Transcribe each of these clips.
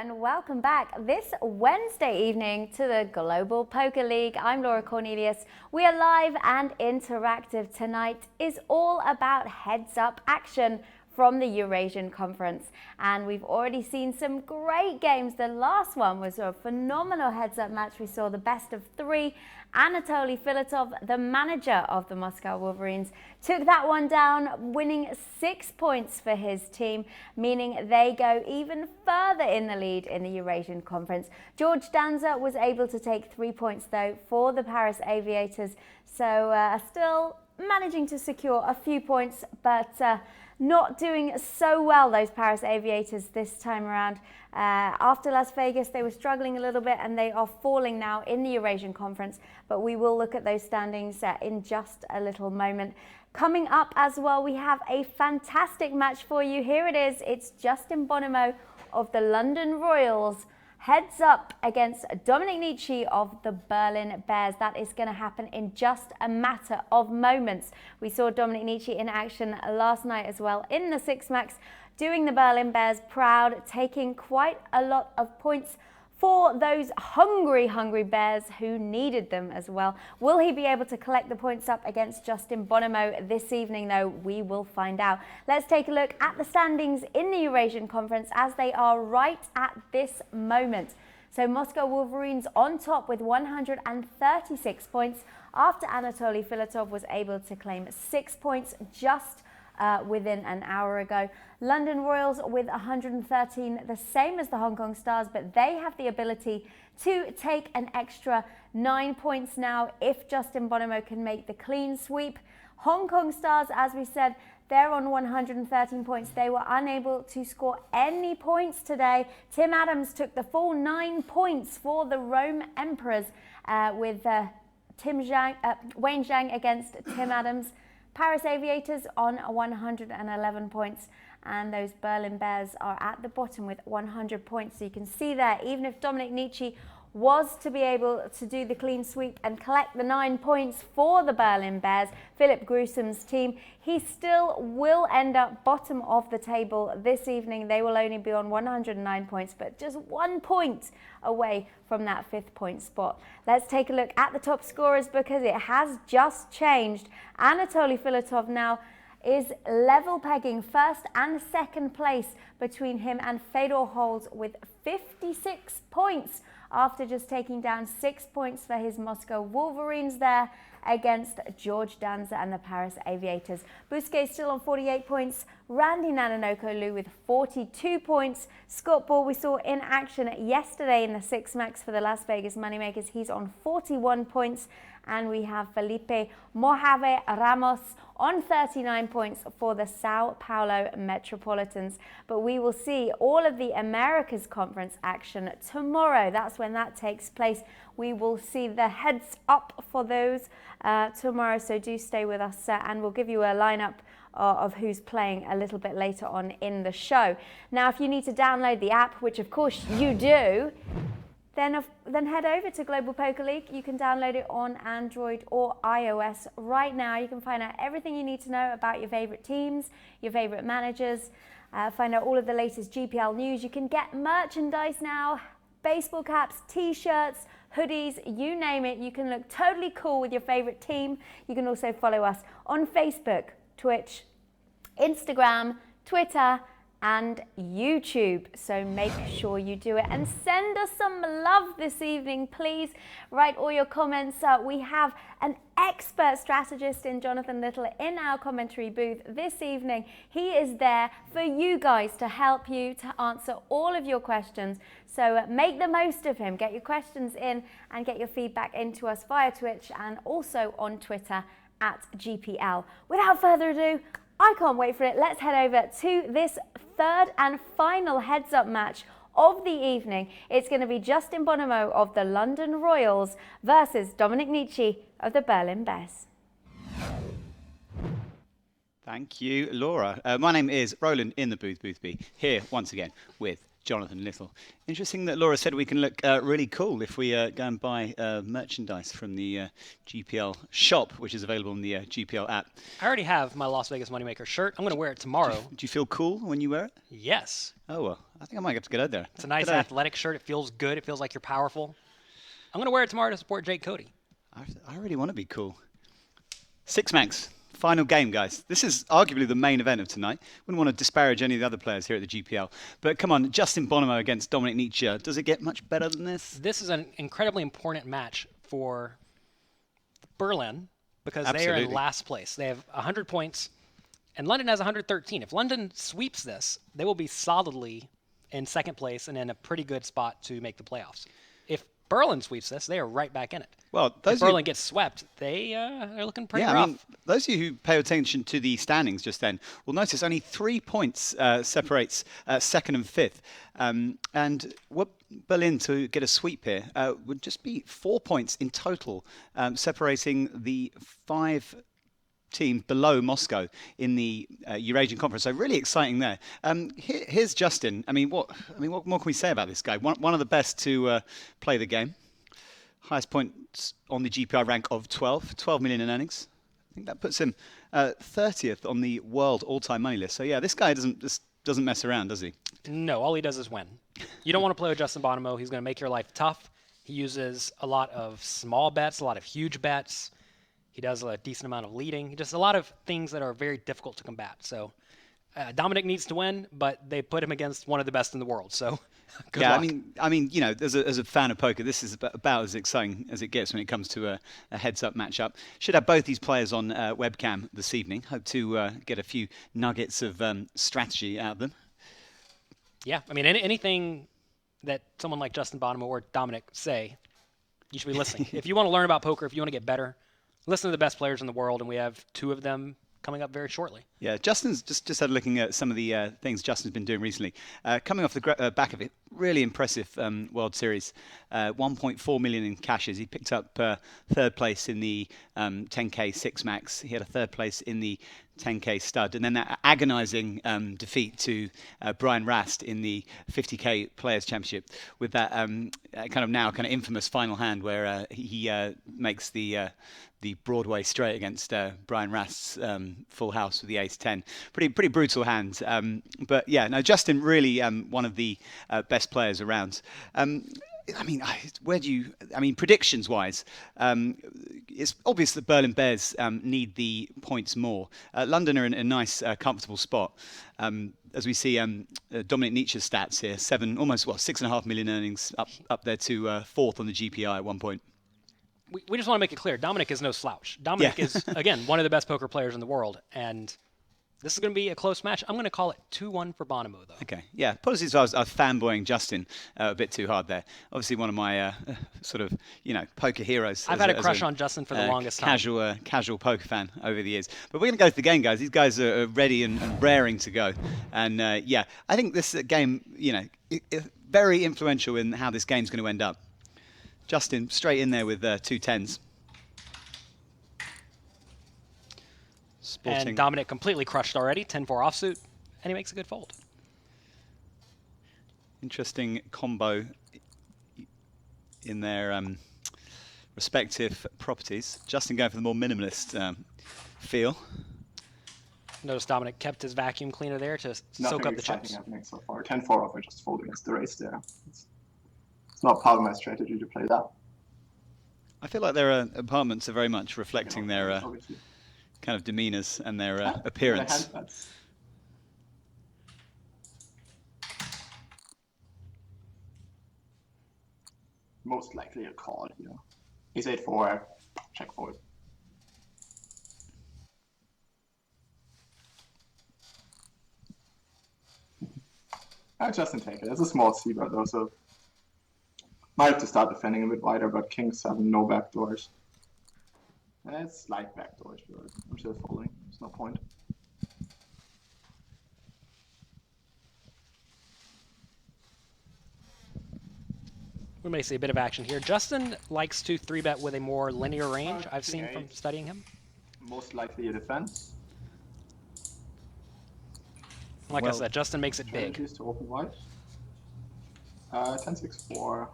and welcome back this Wednesday evening to the Global Poker League. I'm Laura Cornelius. We are live and interactive. Tonight is all about heads-up action from the Eurasian Conference, and we've already seen some great games. The last one was a phenomenal heads-up match. We saw the best of three. Anatoly Filatov, the manager of the Moscow Wolverines, took that one down, winning 6 points for his team, meaning they go even further in the lead in the Eurasian Conference. George Danza was able to take 3 points though for the Paris Aviators, so still managing to secure a few points, but not doing so well, those Paris Aviators, this time around. After Las Vegas, they were struggling a little bit, and they are falling now in the Eurasian Conference, but we will look at those standings in just a little moment. Coming up as well, we have a fantastic match for you. Here it is. It's Justin Bonomo of the London Royals heads up against Dominik Nitsche of the Berlin Bears. That is going to happen in just a matter of moments. We saw Dominik Nitsche in action last night as well in the Six Max, doing the Berlin Bears proud, taking quite a lot of points for those hungry Bears who needed them as well. Will he be able to collect the points up against Justin Bonomo this evening, though? We will find out. Let's take a look at the standings in the Eurasian Conference as they are right at this moment. So Moscow Wolverines on top with 136 points after Anatoly Filatov was able to claim 6 points just within an hour ago. London Royals with 113, the same as the Hong Kong Stars, but they have the ability to take an extra 9 points now if Justin Bonomo can make the clean sweep. Hong Kong Stars, as we said, they're on 113 points. They were unable to score any points today. Tim Adams took the full 9 points for the Rome Emperors with Wayne Zhang against Tim Adams. Paris Aviators on 111 points, and those Berlin Bears are at the bottom with 100 points. So you can see there, even if Dominik Nitsche was to be able to do the clean sweep and collect the 9 points for the Berlin Bears, Philip Gruesom's team, he still will end up bottom of the table this evening. They will only be on 109 points, but just 1 point away from that 5th point spot. Let's take a look at the top scorers because it has just changed. Anatoly Filatov now is level pegging first and second place between him and Fedor Holz with 56 points after just taking down 6 points for his Moscow Wolverines there against George Danza and the Paris Aviators. Busquets still on 48 points, Randy Nanonoko-Lu with 42 points. Scott Ball we saw in action yesterday in the Six Max for the Las Vegas Moneymakers. He's on 41 points. And we have Felipe Mojave Ramos on 39 points for the Sao Paulo Metropolitans. But we will see all of the Americas Conference action tomorrow. That's when that takes place. We will see the heads up for those tomorrow, so do stay with us and we'll give you a lineup of who's playing a little bit later on in the show. Now, if you need to download the app, which of course you do, then head over to Global Poker League. You can download it on Android or iOS right now. You can find out everything you need to know about your favorite teams, your favorite managers, find out all of the latest GPL news. You can get merchandise now, baseball caps, t-shirts, hoodies, you name it. You can look totally cool with your favorite team. You can also follow us on Facebook, Twitch, Instagram, Twitter, and YouTube, so make sure you do it and send us some love this evening, please. Write all your comments. We have an expert strategist in Jonathan Little in our commentary booth this evening. He is there for you guys to help you to answer all of your questions, so make the most of him. Get your questions in and get your feedback into us via Twitch and also on Twitter at GPL. Without further ado, I can't wait for it. Let's head over to this third and final heads-up match of the evening. It's going to be Justin Bonomo of the London Royals versus Dominik Nitsche of the Berlin Bears. Thank you, Laura. My name is Roland in the booth, Booth B, here once again with Jonathan Little. Interesting that Laura said we can look really cool if we go and buy merchandise from the GPL shop, which is available on the GPL app. I already have my Las Vegas Moneymaker shirt. I'm going to wear it tomorrow. Do you feel cool when you wear it? Yes. Oh, well, I think I might have to get out there. It's a nice athletic shirt. It feels good. It feels like you're powerful. I'm going to wear it tomorrow to support Jake Cody. I really want to be cool. Six Max. Final game, guys. This is arguably the main event of tonight. Wouldn't want to disparage any of the other players here at the GPL. But come on, Justin Bonomo against Dominik Nitsche. Does it get much better than this? This is an incredibly important match for Berlin because Absolutely. they are in last place. They have 100 points, and London has 113. If London sweeps this, they will be solidly in second place and in a pretty good spot to make the playoffs. If Berlin sweeps this, they are right back in it. Well, if Berlin gets swept, they're looking pretty rough. I mean, those of you who pay attention to the standings just then will notice only 3 points separates second and fifth. And what Berlin to get a sweep here would just be 4 points in total, separating the 5 teams below Moscow in the Eurasian Conference. So really exciting there. Here's Justin. I mean, what more can we say about this guy? One of the best to play the game. Highest points on the GPI rank of 12 million in earnings. I think that puts him 30th on the world all-time money list. So yeah, this guy doesn't mess around, does he? No, all he does is win. You don't want to play with Justin Bonomo. He's going to make your life tough. He uses a lot of small bets, a lot of huge bets. He does a decent amount of leading. Just a lot of things that are very difficult to combat. So Dominik needs to win, but they put him against one of the best in the world. So good luck. I mean, you know, as a fan of poker, this is about as exciting as it gets when it comes to a heads-up matchup. Should have both these players on webcam this evening. Hope to get a few nuggets of strategy out of them. Yeah, I mean, anything that someone like Justin Bonomo or Dominik say, you should be listening. If you want to learn about poker, if you want to get better, listen to the best players in the world, and we have 2 of them coming up very shortly. Yeah, Justin's just had looking at some of the things Justin's been doing recently. Coming off the back of it, really impressive World Series. 1.4 million in cashes. He picked up third place in the 10K 6 Max. He had a third place in the 10K stud, and then that agonizing defeat to Brian Rast in the 50K Players Championship with that kind of infamous final hand where he makes the Broadway straight against Brian Rast's full house with the ace-10. Pretty brutal hand. But yeah, no, Justin really one of the best players around. Predictions-wise, it's obvious that Berlin Bears need the points more. London are in a nice, comfortable spot. As we see Dominik Nitsche's stats here, 6.5 million earnings, up there to fourth on the GPI at one point. We just want to make it clear, Dominik is no slouch. Dominik is, again, one of the best poker players in the world, and this is going to be a close match. I'm going to call it 2-1 for Bonomo, though. Okay, yeah. Apologies if I was fanboying Justin a bit too hard there. Obviously one of my poker heroes. I've had a crush on Justin for the longest time. Casual poker fan over the years. But we're going to go to the game, guys. These guys are ready and raring to go. And I think this game, very influential in how this game's going to end up. Justin straight in there with 2 10s. And Dominik completely crushed already, 10-4 offsuit, and he makes a good fold. Interesting combo in their respective properties. Justin going for the more minimalist feel. Notice Dominik kept his vacuum cleaner there to soak up the chips. Nothing happening so far. 10-4 off, I just fold against the race there. It's not part of my strategy to play that. I feel like their apartments are very much reflecting their kind of demeanors and their appearance. Most likely a call here. Ace 8-4, check fold. I just take it. It's a small c-bet though, so might have to start defending a bit wider, but kings have no backdoors. And it's slight backdoors, but I'm still folding. There's no point. We may see a bit of action here. Justin likes to 3-bet with a more linear range, I've seen from studying him. Most likely a defense. Like I said, Justin makes it big. To open wide. 10-6-4.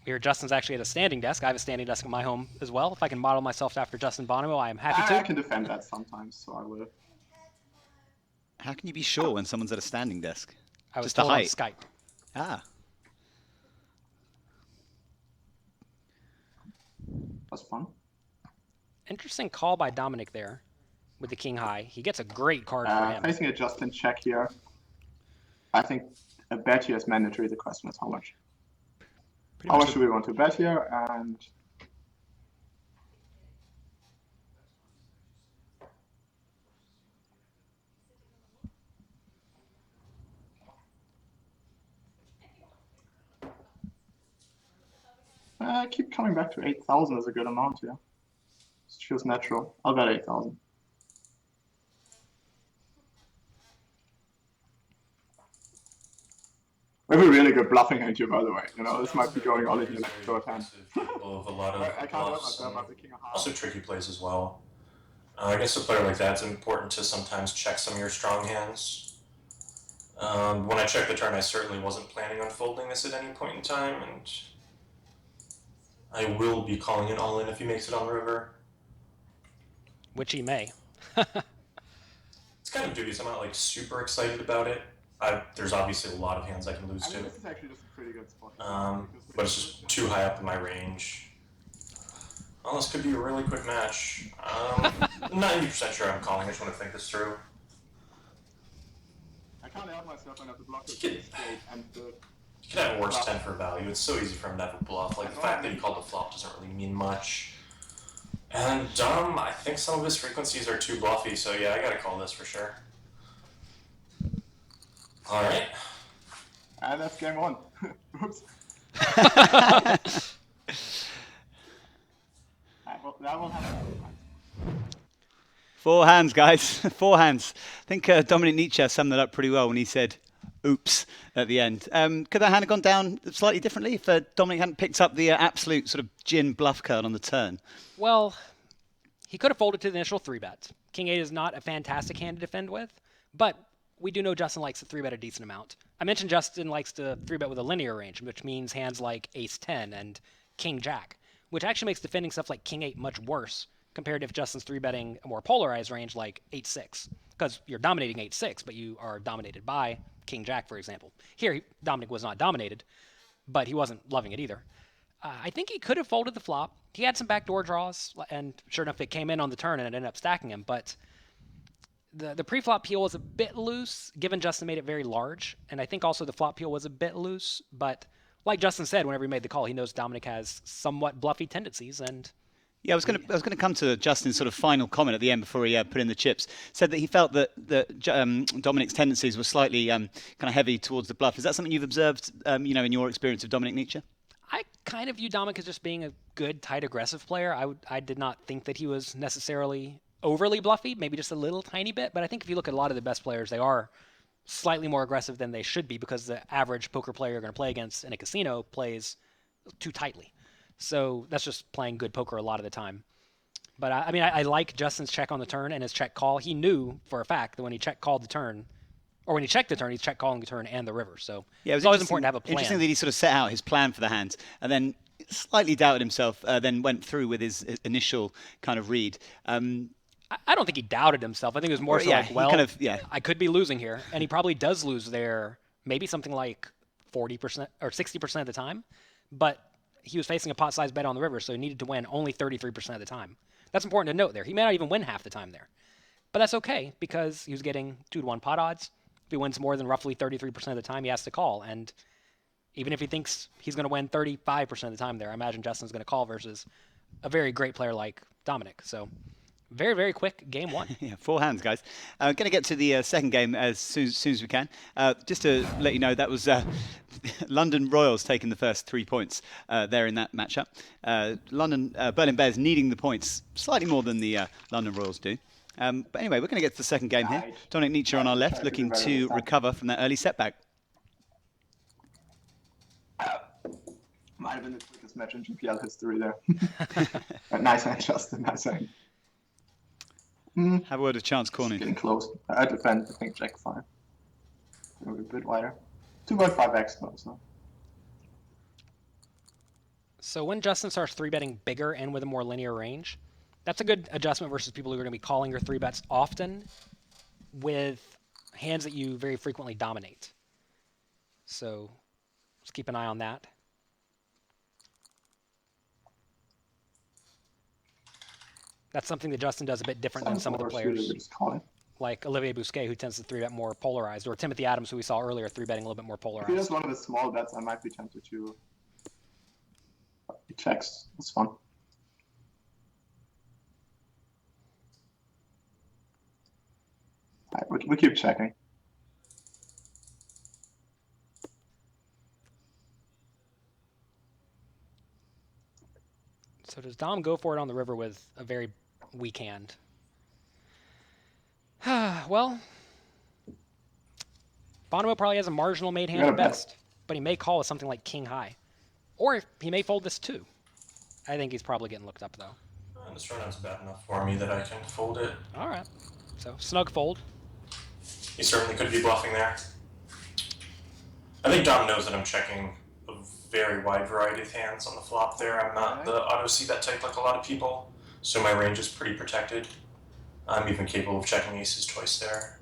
Here, Justin's actually at a standing desk. I have a standing desk in my home as well. If I can model myself after Justin Bonomo, I am happy to. I can defend that sometimes, so I will. How can you be sure when someone's at a standing desk? I was Just the told on height. Skype. Ah. That's fun. Interesting call by Dominik there with the king high. He gets a great card for him. Facing a Justin check here. I think a bet here is mandatory. The question is how much. How much do we want to bet here? And I keep coming back to 8,000 as a good amount here. It feels natural. I'll bet 8,000. We have a really good bluffing hand here, by the way. You know, this might be going all in here like short hand. Of a lot of I can't help myself about the king of hearts. also tricky plays as well. I guess a player like that, it's important to sometimes check some of your strong hands. When I checked the turn, I certainly wasn't planning on folding this at any point in time, and I will be calling it all in if he makes it on river. Which he may. It's kind of dubious. I'm not like super excited about it. There's obviously a lot of hands I can lose to. This is actually just a pretty good spot. But it's just too high up in my range. Well, this could be a really quick match. 90% sure I'm calling. I just want to think this through. I can't help myself when I have the blocker You could- straight and the... You could have a worse 10 for value. It's so easy for him to have a bluff. Like, the fact that he called the flop doesn't really mean much. And I think some of his frequencies are too bluffy, so yeah, I gotta call this for sure. Alright. And that's game one. Oops. That will happen. 4 hands, guys. 4 hands. I think Dominik Nitsche summed that up pretty well when he said, oops, at the end. Could that hand have gone down slightly differently if Dominik hadn't picked up the absolute sort of gin bluff card on the turn? Well, he could have folded to the initial 3-bet. King 8 is not a fantastic hand to defend with, but we do know Justin likes to 3-bet a decent amount. I mentioned Justin likes to 3-bet with a linear range, which means hands like Ace 10 and King Jack, which actually makes defending stuff like King 8 much worse compared to if Justin's 3-betting a more polarized range like 8-6, because you're dominating 8-6, but you are dominated by King Jack, for example. Here, Dominik was not dominated, but he wasn't loving it either. I think he could have folded the flop. He had some backdoor draws, and sure enough, it came in on the turn and it ended up stacking him, but the pre-flop peel was a bit loose, given Justin made it very large, and I think also the flop peel was a bit loose, but like Justin said, whenever he made the call, he knows Dominik has somewhat bluffy tendencies, and Yeah, I was going to come to Justin's sort of final comment at the end before he put in the chips. Said that he felt that Dominik's tendencies were slightly kind of heavy towards the bluff. Is that something you've observed, in your experience of Dominik Nitsche? I kind of view Dominik as just being a good, tight, aggressive player. I did not think that he was necessarily overly bluffy, maybe just a little tiny bit. But I think if you look at a lot of the best players, they are slightly more aggressive than they should be because the average poker player you're going to play against in a casino plays too tightly. So that's just playing good poker a lot of the time. But I like Justin's check on the turn and his check call. He knew for a fact that when he check called the turn, or when he checked the turn, he's check calling the turn and the river. So yeah, it's always important to have a plan. Interesting that he sort of set out his plan for the hand and then slightly doubted himself, then went through with his initial kind of read. I don't think he doubted himself. I think it was more so like, well, I could be losing here. And he probably does lose there maybe something like 40% or 60% of the time. But he was facing a pot-sized bet on the river, so he needed to win only 33% of the time. That's important to note there. He may not even win half the time there. But that's okay, because he was getting 2-to-1 pot odds. If he wins more than roughly 33% of the time, he has to call. And even if he thinks he's going to win 35% of the time there, I imagine Justin's going to call versus a very great player like Dominik. So very, very quick game one. Yeah, 4 hands, guys. Going to get to the second game as soon as we can. Just to let you know, that was London Royals taking the first 3 points there in that matchup. Berlin Bears needing the points slightly more than the London Royals do. But anyway, we're going to get to the second game here. Dominik Nitsche on our left, looking to recover from that early setback. Might have been the quickest match in GPL history there. Nice hand, Justin. Nice hand. Have a word with Chance Corny. Getting close. I defend, I think, Jack 5. A bit wider. 2.5x though, so. So when Justin starts 3-betting bigger and with a more linear range, that's a good adjustment versus people who are going to be calling your 3-bets often with hands that you very frequently dominate. So let's keep an eye on that. That's something that Justin does a bit different than some of the players, like Olivier Bousquet, who tends to 3-bet more polarized, or Timothy Adams, who we saw earlier, 3-betting a little bit more polarized. If he does one of the small bets, I might be tempted to. He checks. It's fun. All right, we keep checking. So does Dom go for it on the river with a very weak hand? Well, Bonomo probably has a marginal made hand at best, but he may call with something like king high. Or he may fold this too. I think he's probably getting looked up though. This turnout's bad enough for me that I can fold it. All right. So snug fold. He certainly could be bluffing there. I think Dom knows that I'm checking a very wide variety of hands on the flop there. I'm not the auto c-bet type like a lot of people, so my range is pretty protected. I'm even capable of checking aces twice there.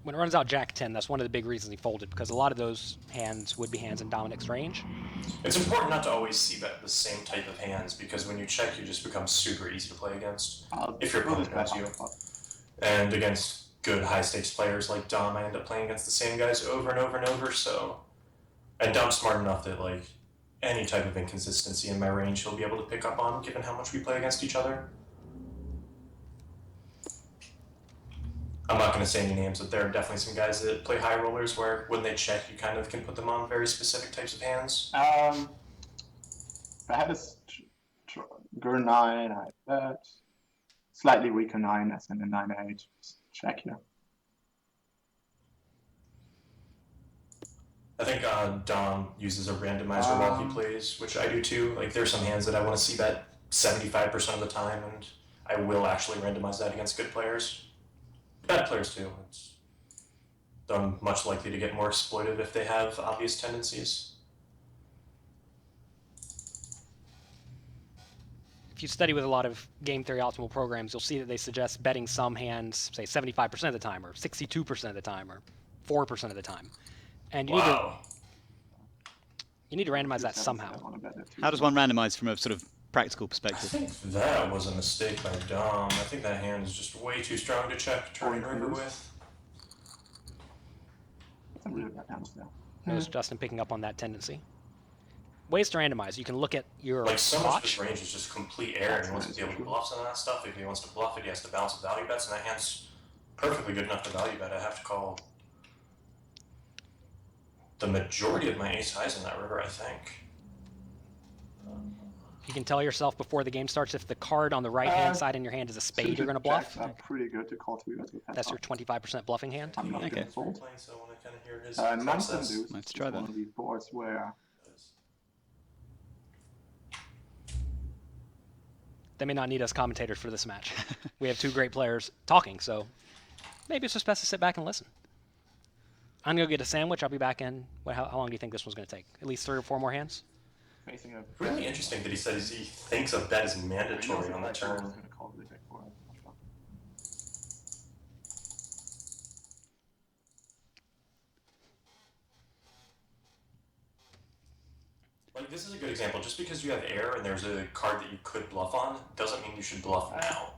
When it runs out Jack 10, that's one of the big reasons he folded, because a lot of those hands would be hands in Dominik's range. It's important not to always c-bet the same type of hands, because when you check, you just become super easy to play against, if your opponent knows you. And against good high-stakes players like Dom, I end up playing against the same guys over and over and over, so... And Dom's smart enough that, like, any type of inconsistency in my range he'll be able to pick up on, given how much we play against each other. I'm not going to say any names, but there are definitely some guys that play high rollers where when they check, you kind of can put them on very specific types of hands. If I had a Gur 9, I bet. Slightly weaker 9, as in a 9-8. Just check here. I think Dom uses a randomizer while he plays, which I do too. Like, there's some hands that I want to see bet 75% of the time, and I will actually randomize that against good players. Bad players too. I'm much likely to get more exploitive if they have obvious tendencies. If you study with a lot of game theory optimal programs, you'll see that they suggest betting some hands, say 75% of the time, or 62% of the time, or 4% of the time. And you need to randomize that somehow. How does one randomize from a sort of practical perspective? I think that was a mistake by Dom. I think that hand is just way too strong to check turning river with. That's a really bad hand there. Notice Justin picking up on that tendency. Ways to randomize. You can look at your like so much of watch. his range is just complete air, and he wants to be able to bluff some of that stuff. If he wants to bluff it, he has to balance with value bets, and that hand's perfectly good enough to value bet. I have to call the majority of my ace highs in that river, I think. You can tell yourself before the game starts if the card on the right-hand side in your hand is a spade you're going to bluff. Pretty good to call to. That's your 25% bluffing hand. I'm not going to fold. So I want to kind of hear his None process. do. Let's try that. One of these boards where They may not need us commentators for this match. We have two great players talking, so maybe it's just best to sit back and listen. I'm going to go get a sandwich. I'll be back in. How long do you think this one's going to take? At least 3 or 4 more hands? Really interesting that he says he thinks a bet is mandatory on the turn. Like, this is a good example. Just because you have air and there's a card that you could bluff on, doesn't mean you should bluff now.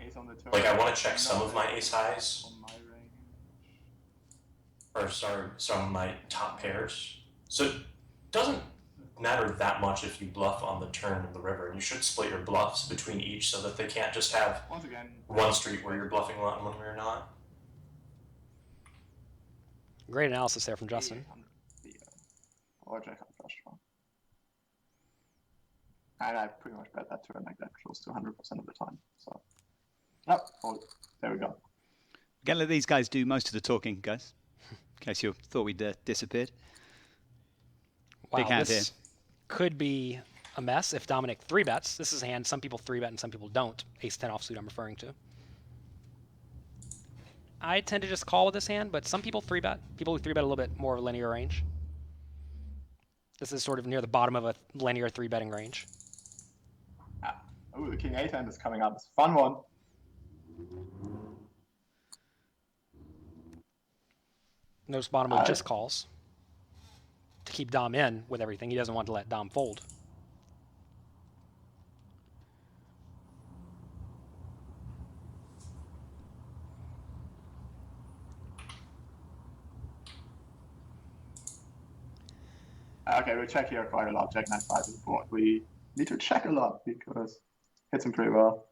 Like, I want to check some of my ace highs. Or, sorry, some of my top pairs. So, it doesn't matter that much if you bluff on the turn of the river. And you should split your bluffs between each so that they can't just have one street where you're bluffing a lot and one where you're not. Great analysis there from Justin. And I pretty much bet that turn like that close to 100% of the time. So, oh, there we go. We're going to let these guys do most of the talking, guys. In case you thought we'd disappeared. Wow, Big hand this here. could be a mess if Dominik 3-bets. This is a hand some people 3-bet and some people don't. Ace-10 offsuit I'm referring to. I tend to just call with this hand, but some people 3-bet. People who 3-bet a little bit more linear range. This is sort of near the bottom of a linear 3-betting range. Oh, the King 8 hand is coming up. It's a fun one. Notice Bonomo just calls to keep Dom in with everything. He doesn't want to let Dom fold. Okay, we check here quite a lot. Jack 9-5 is the board. We need to check a lot because hits him pretty well.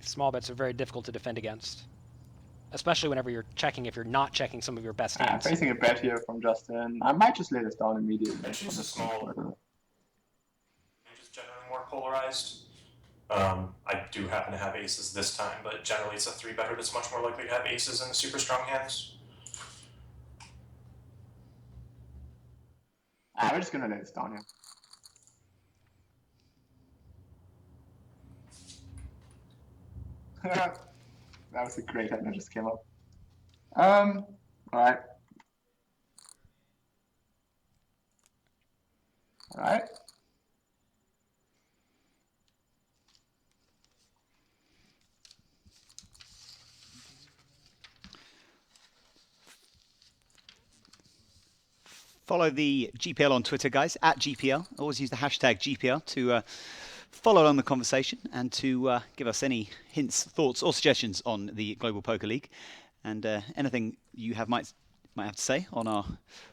Small bets are very difficult to defend against, especially whenever you're checking if you're not checking some of your best hands. I'm facing a bet here from Justin. I might just lay this down immediately. And she's a small. Just generally more polarized. I do happen to have aces this time, but generally it's a 3-better that's much more likely to have aces in the super strong hands. We're just gonna lay this down here. That was a great hand that just came up. Alright. Alright. Follow the GPL on Twitter, guys, at GPL. Always use the hashtag GPL to follow along the conversation and to give us any hints, thoughts, or suggestions on the Global Poker League, and anything you might have to say on our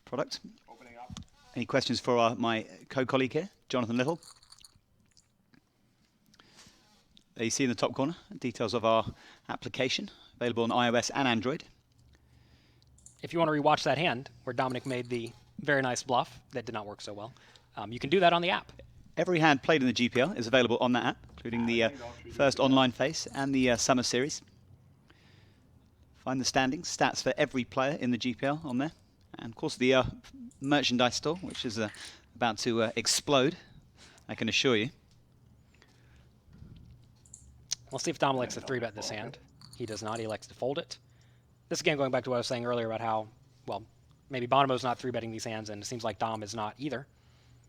product. Opening up. Any questions for my co-colleague here, Jonathan Little? There you see in the top corner details of our application, available on iOS and Android. If you want to rewatch that hand where Dominik made the very nice bluff that did not work so well, you can do that on the app. Every hand played in the GPL is available on that app, including the first online face and the Summer Series. Find the standings, stats for every player in the GPL on there. And of course the merchandise store, which is about to explode, I can assure you. We'll see if Dom likes to 3-bet this hand. He does not. He likes to fold it. This again going back to what I was saying earlier about how, well, maybe Bonomo's not 3-betting these hands, and it seems like Dom is not either.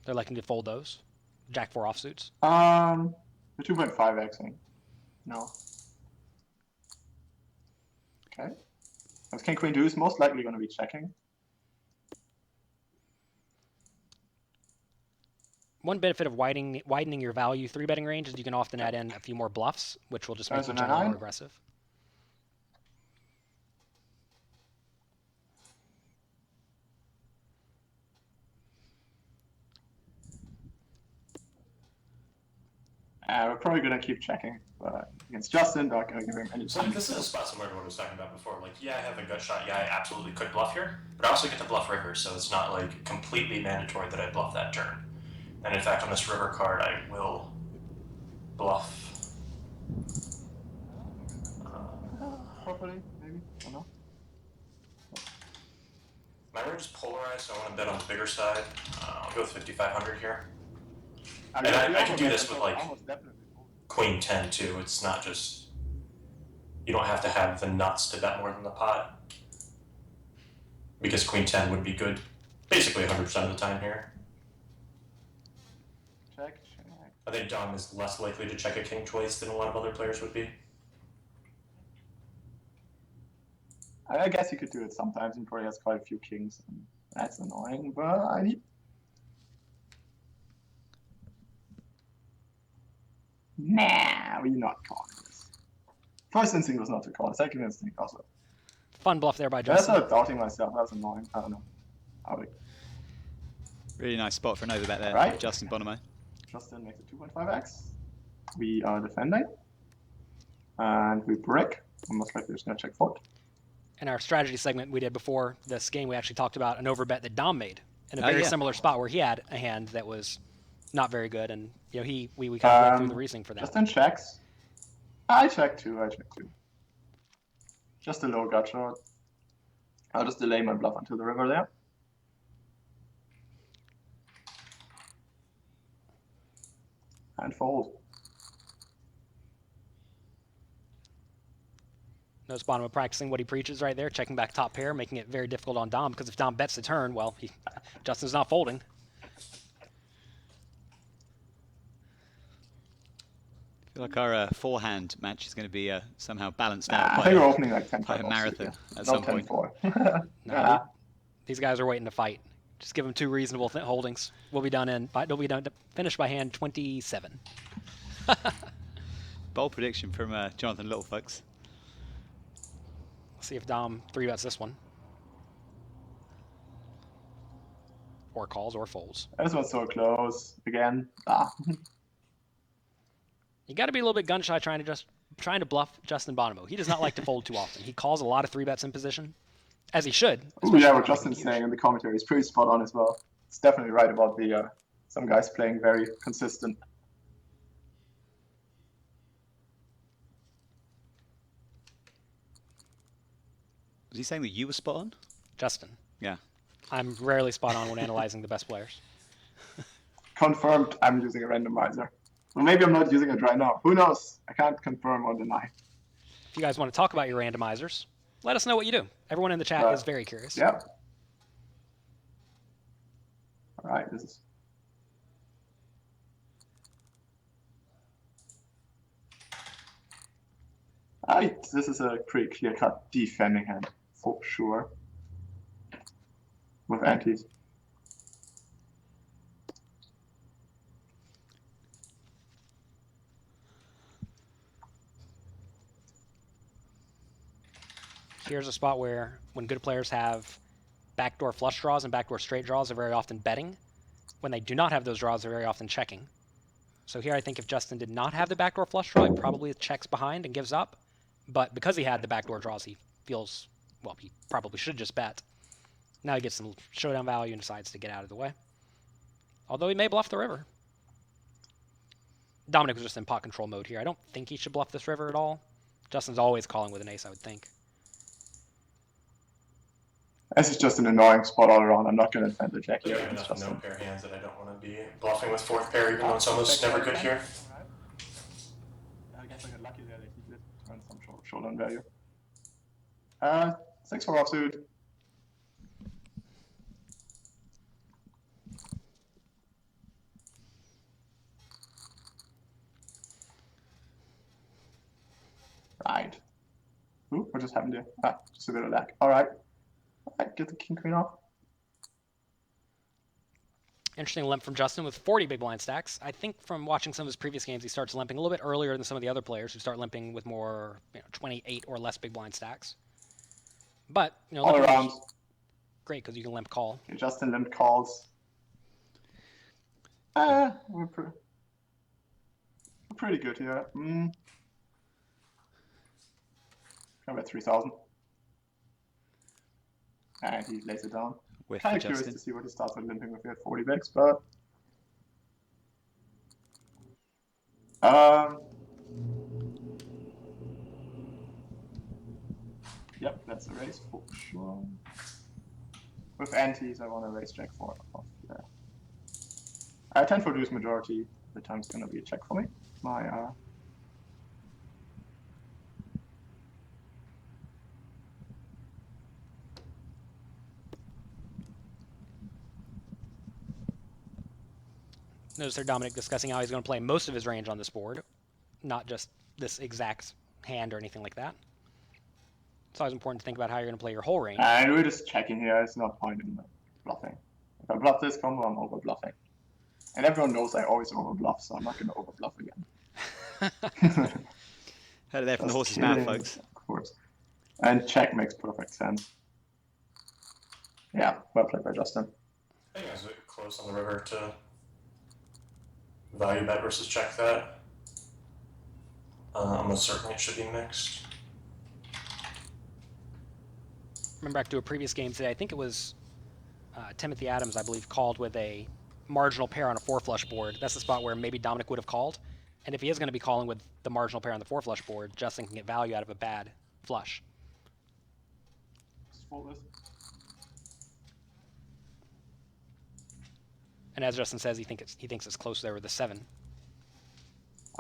They're liking to fold those. Jack 4 offsuits. The 2.5xing. No. Okay. As King Queen deuce, most likely going to be checking. One benefit of widening your value 3-betting range is you can often add in a few more bluffs, which will just make you generally more aggressive. We're probably going to keep checking, but against Justin, not going to give him any So this is a spot similar to what I was talking about before. Like, yeah, I have a gut shot. Yeah, I absolutely could bluff here, but I also get to bluff river, so it's not like completely mandatory that I bluff that turn. And in fact, on this river card, I will bluff. Hopefully, maybe. I don't know. My range is polarized, so I want to bet on the bigger side. I'll go with 5,500 here. And I can do this with like Queen 10 too. It's not just, you don't have to have the nuts to bet more than the pot. Because Queen 10 would be good basically 100% of the time here. Check. I think Dom is less likely to check a king twice than a lot of other players would be. I guess you could do it sometimes. He probably has quite a few kings. And that's annoying, but I need. Nah, we're not calling this. First instinct was not to call. Second instinct also. Fun bluff there by I Justin. started doubting myself. That was annoying. I don't know. Really nice spot for an overbet there, Right. Justin Bonomo. Justin makes a 2.5x. We are defending. And we brick. I'm most likely just going to check fold. In our strategy segment we did before this game, we actually talked about an overbet that Dom made in a very similar spot where he had a hand that was not very good, and you know we kind of went through the reasoning for that. Justin checks. I check too. Just a low gut shot. I'll just delay my bluff until the river there. And fold. Notice Bonomo practicing what he preaches right there, checking back top pair, making it very difficult on Dom, because if Dom bets the turn, well, Justin's not folding. I feel like our forehand match is going to be somehow balanced out I by think we're opening like 10 by a marathon at no, some point. 10-4. No, these guys are waiting to fight. Just give them two reasonable holdings. We'll be done finished by hand 27. Bold prediction from Jonathan Little, folks. Let's see if Dom 3-bets this one. Or calls or folds. This one's so close. Again. You got to be a little bit gun-shy trying to bluff Justin Bonomo. He does not like to fold too often. He calls a lot of 3-bets in position, as he should. Ooh, yeah, what Justin's saying in the commentary is pretty spot on as well. It's definitely right about the some guys playing very consistent. Was he saying that you were spot on? Justin. Yeah. I'm rarely spot on when analyzing the best players. Confirmed I'm using a randomizer. Well, maybe I'm not using it right now. Who knows? I can't confirm or deny. If you guys want to talk about your randomizers, let us know what you do. Everyone in the chat is very curious. Yeah. All right, this is... this is a pretty clear-cut defending hand, for sure. With antes. Here's a spot where, when good players have backdoor flush draws and backdoor straight draws, they're very often betting. When they do not have those draws, they're very often checking. So here I think if Justin did not have the backdoor flush draw, he probably checks behind and gives up. But because he had the backdoor draws, he feels, well, he probably should just bet. Now he gets some showdown value and decides to get out of the way. Although he may bluff the river. Dominik was just in pot control mode here. I don't think he should bluff this river at all. Justin's always calling with an ace, I would think. This is just an annoying spot all around. I'm not going to defend the jack here. Yeah, enough no pair hands that I don't want to be bluffing with fourth pair, even though it's almost never good here. I guess I got lucky there that he did earn some showdown value. 6-4 offsuit. Right. Ooh, what just happened here? Just a bit of lag. All right. Get the king queen off. Interesting limp from Justin with 40 big blind stacks. I think from watching some of his previous games, he starts limping a little bit earlier than some of the other players who start limping with more 28 or less big blind stacks. But all around, great because you can limp call. Okay, Justin limp calls. We're pretty good here. Can I bet 3,000? And he lays it down. Kind of curious to see what he starts with limping with here at 40 bigs, but yep, that's a raise for sure. With antes, I want to raise jack 4 off there. I tend to reduce majority. The time's gonna be a check for me. My Notice there Dominik discussing how he's going to play most of his range on this board, not just this exact hand or anything like that. It's always important to think about how you're going to play your whole range. And we're just checking here. It's not point in bluffing. If I bluff this combo, I'm over bluffing. And everyone knows I always over bluff, so I'm not going to over bluff again. Heard it there from the horse's mouth, folks. Of course. And check makes perfect sense. Yeah, well played by Justin. I think I was a bit close on the river to value bet versus check that. Almost certainly it should be mixed. Remember back to a previous game today, I think it was Timothy Adams, I believe, called with a marginal pair on a 4-flush board. That's the spot where maybe Dominik would have called. And if he is going to be calling with the marginal pair on the 4 flush board, Justin can get value out of a bad flush. Just fold this. And as Justin says, he thinks it's close there with the 7.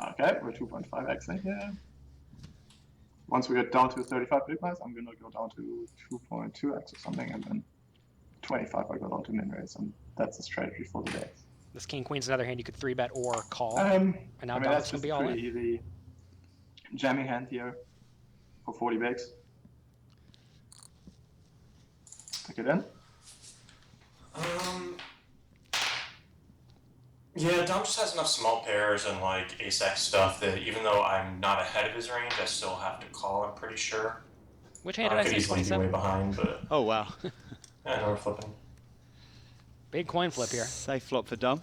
Okay, we're 2.5x here. Once we get down to 35 big blinds, I'm gonna go down to 2.2x or something, and then 25 I go down to min raise, and that's the strategy for the day. This king queen's another hand you could 3-bet or call. And now that's Dominik's just gonna be a all pretty in. easy jamming hand here for 40 bigs. Take it in. Yeah, Dom just has enough small pairs and like ace-x stuff that even though I'm not ahead of his range, I still have to call, I'm pretty sure. Which hand did I could say? easily be 27? way behind, but Oh, wow. yeah, no, we're flipping. Big coin flip here. Safe flop for Dom.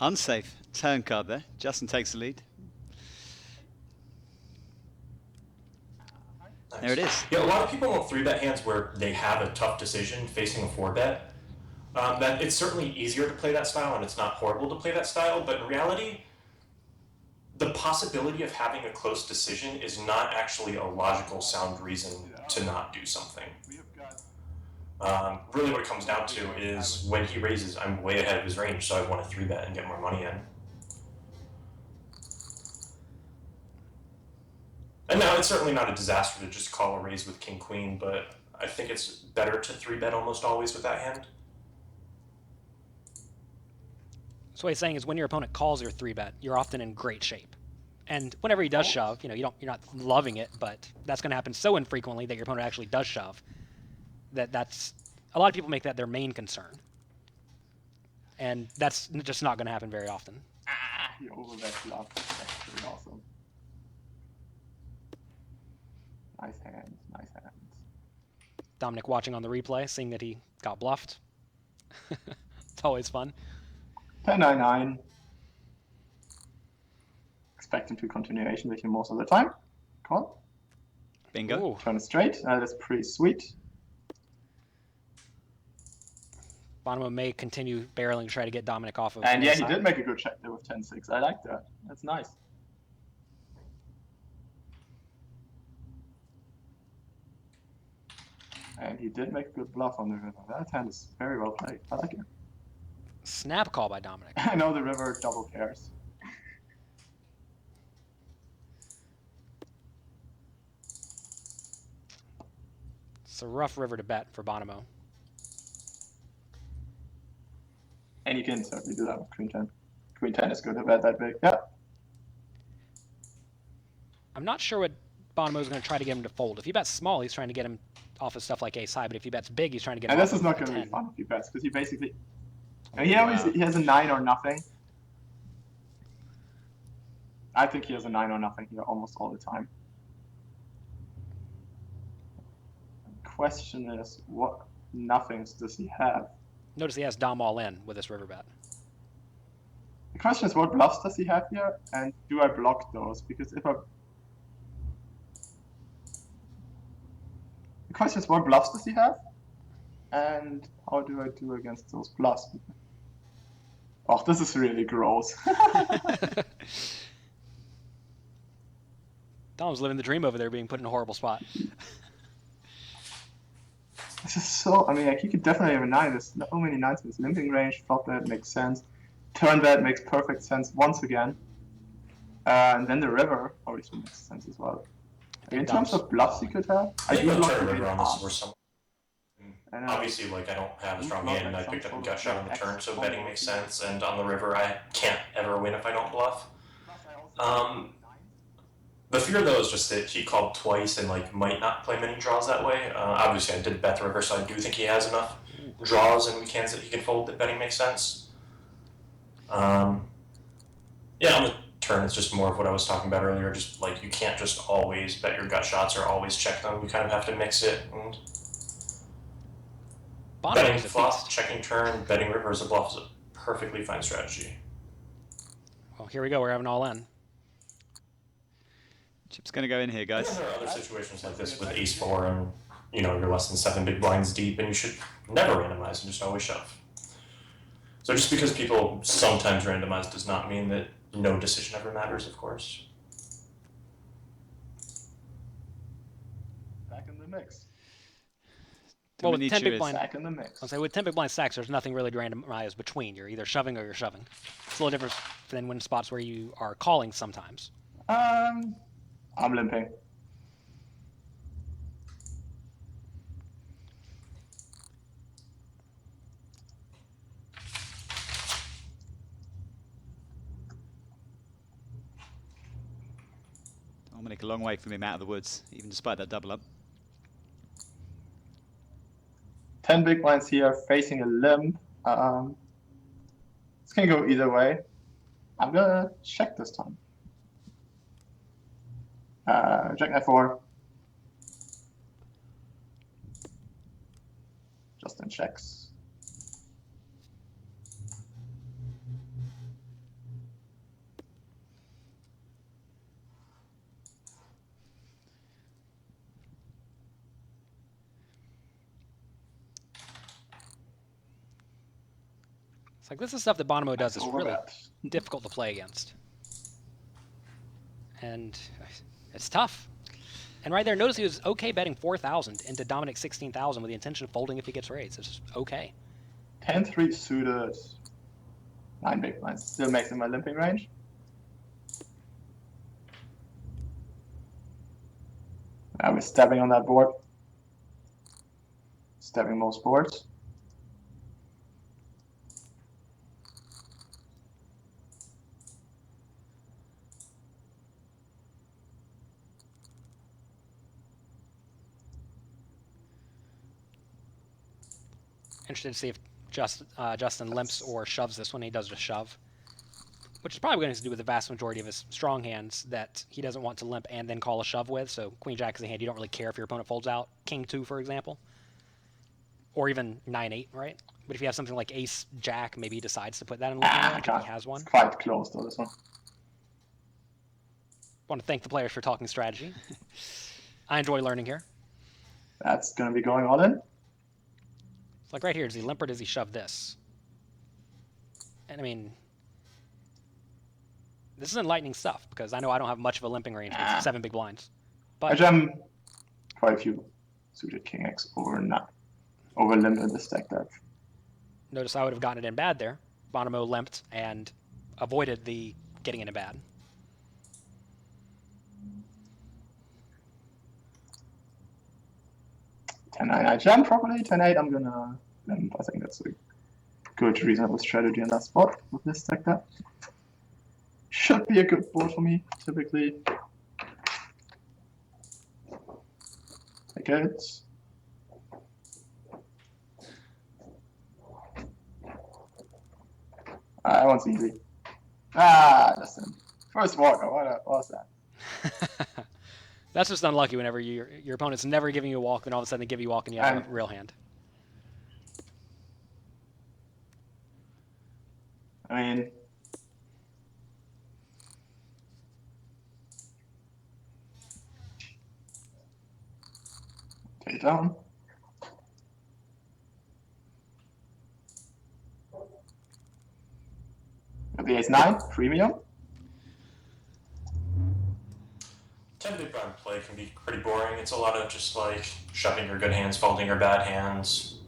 Unsafe turn card there. Justin takes the lead. Nice. There it is. Yeah, a lot of people will 3-bet hands where they have a tough decision facing a 4-bet. That it's certainly easier to play that style, and it's not horrible to play that style, but in reality, the possibility of having a close decision is not actually a logical, sound reason to not do something. Really what it comes down to is when he raises, I'm way ahead of his range, so I want to 3-bet and get more money in. And now it's certainly not a disaster to just call a raise with king-queen, but I think it's better to 3-bet almost always with that hand. So what he's saying is when your opponent calls your 3-bet, you're often in great shape. And whenever he does shove, you're not loving it, but that's going to happen so infrequently that your opponent actually does shove. That's a lot of people make that their main concern. And that's just not going to happen very often. He overbets bluff. That's pretty awesome. Nice hands, nice hands. Dominik watching on the replay, seeing that he got bluffed. It's always fun. 10-9-9. Expect him to continuation with you most of the time. Call. Bingo. Ooh. Turn it straight. That's pretty sweet. Bonomo may continue barreling to try to get Dominik off of. And yeah, he side. did make a good check there with 10-6. I like that. That's nice. And he did make a good bluff on the river. That hand is very well played. I like it. Snap call by Dominik. I know the river double cares. It's a rough river to bet for Bonomo. And you can certainly do that with Queen 10. Queen 10 is good to bet that big. Yeah. I'm not sure what Bonomo's going to try to get him to fold. If he bets small, he's trying to get him off of stuff like ace high, but if he bets big, he's trying to get him And off this is of not the going to 10. be fun if he bets, because he basically... He has a 9 or nothing. I think he has a 9 or nothing here almost all the time. The question is, what nothings does he have? Notice he has Dom all in with this river bet. The question is, what bluffs does he have here, and do I block those? Because if I... The question is, what bluffs does he have? And how do I do against those bluffs? Oh, this is really gross. Dom's living the dream over there, being put in a horrible spot. This is so... I mean, like, he could definitely have a 9. There's so many 9s in his limping range. Flop that makes sense. Turn that makes perfect sense once again. And then the river obviously makes sense as well. In terms of bluffs he could have, I think I'll block turn the river on half. this or something. And, Obviously, like, I don't have a strong bluff hand, and I like picked some up a sort gut of shot on the X turn, so combo. betting makes sense, and on the river, I can't ever win if I don't bluff. The fear, though, is just that he called twice and, like, might not play many draws that way. Obviously, I did bet the river, so I do think he has enough draws and weekends that he can fold that betting makes sense. Yeah, on the turn, it's just more of what I was talking about earlier, just, like, you can't just always bet your gut shots or always check them. You kind of have to mix it, and... Betting Bonomo's a flop, beast. checking turn, betting river as a bluff is a perfectly fine strategy. Well, here we go. We're having all in. Chip's going to go in here, And guys. then there are other situations like this with ace-4 and, you're less than 7 big blinds deep and you should never randomize and just always shove. So just because people sometimes randomize does not mean that no decision ever matters, of course. Back in the mix. Well, with 10 big is blind, Back in the mix. I'll say with 10 big blind stacks, there's nothing really to randomize between. You're either shoving or you're shoving. It's a little different than when spots where you are calling sometimes. I'm limping. Dominik a long way from him out of the woods, even despite that double up. 10 big blinds here, facing a limp. It's gonna go either way. I'm gonna check this time. Jack F4. Justin checks. It's like this is stuff that Bonomo does is Over really bet. difficult to play against. And it's tough. And right there, notice he was okay betting 4,000 into Dominik 16,000 with the intention of folding if he gets raised. It's just okay. 10-3 suited. 9 big blinds. Still makes him my limping range. Now we're stepping on that board. Stepping most boards. Interested to see if Justin limps or shoves this one. He does just shove, which is probably going to do with the vast majority of his strong hands that he doesn't want to limp and then call a shove with. So Queen Jack is a hand you don't really care if your opponent folds out. King 2, for example, or even 9-8, right? But if you have something like Ace Jack, maybe he decides to put that in limping range if he has one. It's quite close though, this one. Want to thank the players for talking strategy. I enjoy learning here. That's gonna be going all in. It's like right here, does he limp or does he shove this? And I mean, this is enlightening stuff because I know I don't have much of a limping range with 7 big blinds. I But jam quite a few suited King X over limp in the stack depth. notice I would have gotten it in bad there. Bonomo limped and avoided the getting it in bad. I jam properly. 10-8, I'm gonna limp. I think that's a good, reasonable strategy in that spot with this stack depth. Should be a good board for me, typically. Take it. That one's easy. Listen. First walker, what was that? That's just unlucky whenever your opponent's never giving you a walk, then all of a sudden they give you a walk and you have a real hand. I mean, take it down. The ace-9, premium. 10 big blind play can be pretty boring. It's a lot of just like shoving your good hands, folding your bad hands.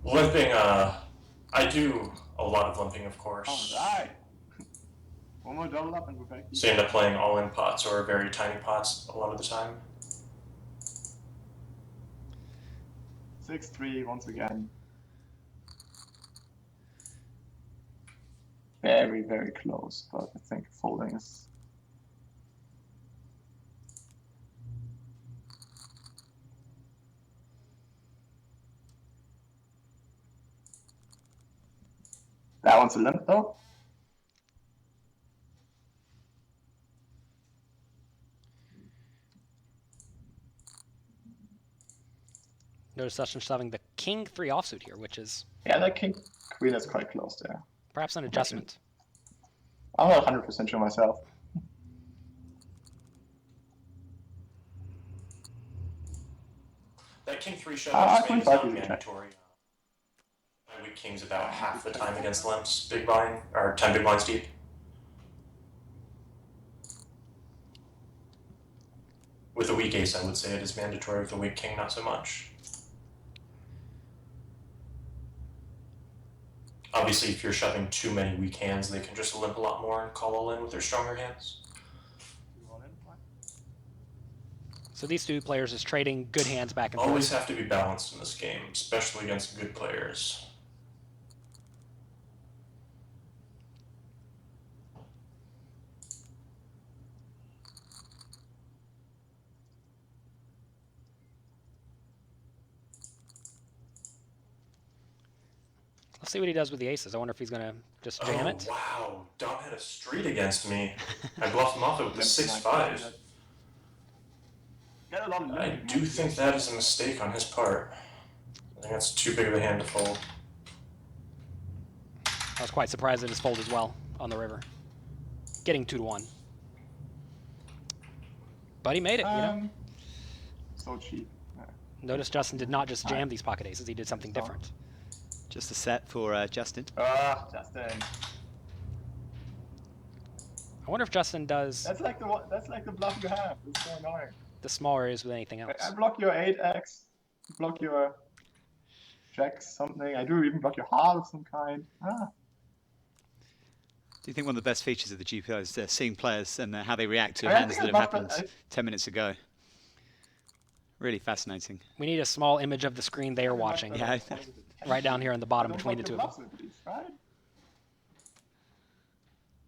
Limping, I do a lot of limping, of course. Alright. One more double up and we're back. So you end up playing all-in pots or very tiny pots a lot of the time. 6-3 once again. Very, very close, but I think folding is... That one's a limp though. Notice Justin shoving the King 3 offsuit here, which is Yeah, that king queen is quite close there. perhaps an adjustment. I'm not 100% sure myself. That king 3 shove I I just can made is try not to check. mandatory. My weak king's about half the time against limps, big blind, or 10 big blinds deep. With a weak ace, I would say it is mandatory. With a weak king, not so much. Obviously, if you're shoving too many weak hands, they can just limp a lot more and call all in with their stronger hands. So these two players is trading good hands back and forth. Always have to be balanced in this game, especially against good players. Let's see what he does with the aces. I wonder if he's going to just jam it. Wow, Dom had a street against me. I bluffed him off it with the 6-5. I do think that is a mistake on his part. I think that's too big of a hand to fold. I was quite surprised at his fold as well on the river. Getting 2-1. But he made it, you know. So cheap. Notice Justin did not just jam these pocket aces. He did something different. Just a set for Justin. Justin. I wonder if Justin does That's like the bluff you have. It's so annoying. the small areas with anything else. I block your 8x, block your jacks, something. I do even block your heart of some kind. Do you think one of the best features of the GPL is seeing players and how they react to I hands think that have it's much happened 10 minutes ago? Really fascinating. We need a small image of the screen they are watching. Yeah. Right down here on the bottom between the two of them. Right?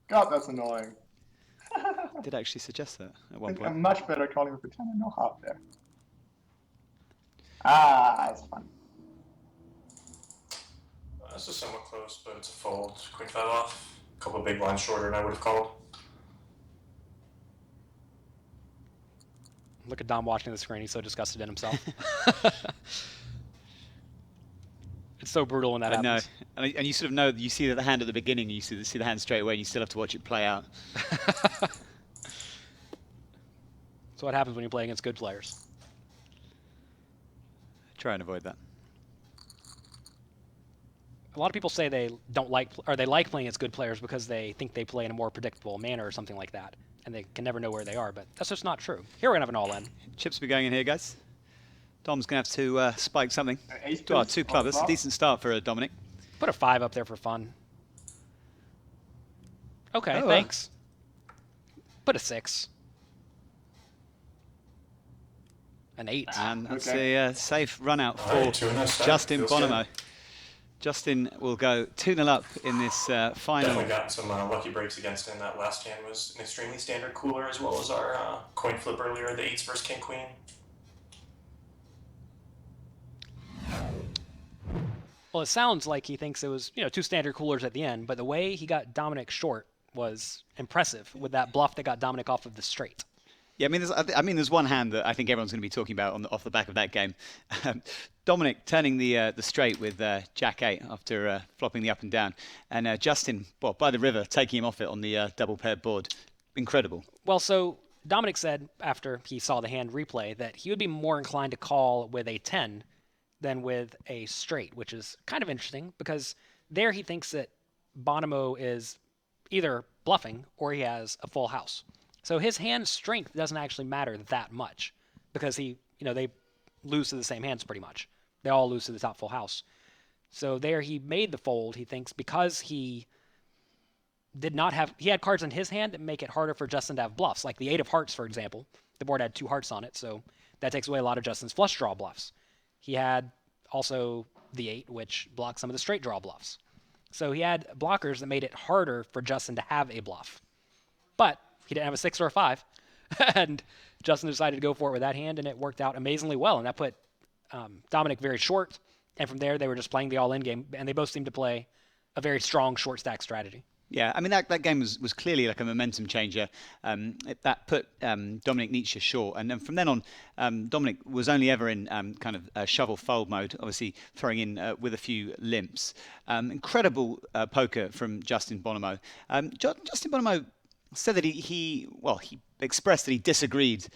God, that's annoying. Did actually suggest that at I one think point. I'm much better calling with the 10 and no heart there. That's fun. This is somewhat close, but it's a fold. Queen 5 off. A couple of big blinds shorter than I would have called. Look at Dom watching the screen. He's so disgusted in himself. It's so brutal when that happens. I know. And you sort of know, you see the hand at the beginning, you see the hand straight away, and you still have to watch it play out. So what happens when you play against good players? Try and avoid that. A lot of people say they don't like, or they like playing against good players because they think they play in a more predictable manner or something like that, and they can never know where they are. But that's just not true. Here we're gonna have an all-in. Chips will be going in here, guys. Dom's going to have to spike something. Ace Oh, deuce 2 club. That's a flop. decent start for Dominik. Put a 5 up there for fun. Okay, Oh, thanks. Put a 6. An 8. And that's Okay. a safe run out for Alright, 2-0 stack. Justin Feels Bonomo. good. Justin will go 2-0 up in this final. Definitely gotten some lucky breaks against him. That last hand was an extremely standard cooler, as well as our coin flip earlier, the 8s versus King Queen. Well, it sounds like he thinks it was, 2 standard coolers at the end, but the way he got Dominik short was impressive with that bluff that got Dominik off of the straight. Yeah, there's one hand that I think everyone's going to be talking about off the back of that game. Dominik turning the straight with Jack 8 after flopping the up and down, and Justin, by the river, taking him off it on the double paired board. Incredible. Well, so Dominik said after he saw the hand replay that he would be more inclined to call with a 10 than with a straight, which is kind of interesting because there he thinks that Bonomo is either bluffing or he has a full house. So his hand strength doesn't actually matter that much because they lose to the same hands pretty much. They all lose to the top full house. So there he made the fold, he thinks, because he had cards in his hand that make it harder for Justin to have bluffs, like the 8 of hearts, for example. The board had 2 hearts on it, so that takes away a lot of Justin's flush draw bluffs. He had also the 8, which blocked some of the straight draw bluffs. So he had blockers that made it harder for Justin to have a bluff. But he didn't have a 6 or a 5, and Justin decided to go for it with that hand, and it worked out amazingly well, and that put Dominik very short, and from there they were just playing the all-in game, and they both seemed to play a very strong short stack strategy. Yeah, I mean, that game was clearly like a momentum changer. That put Dominik Nitsche short. And then from then on, Dominik was only ever in kind of shovel fold mode, obviously throwing in with a few limps. Incredible poker from Justin Bonomo. Justin Bonomo said that he expressed that he disagreed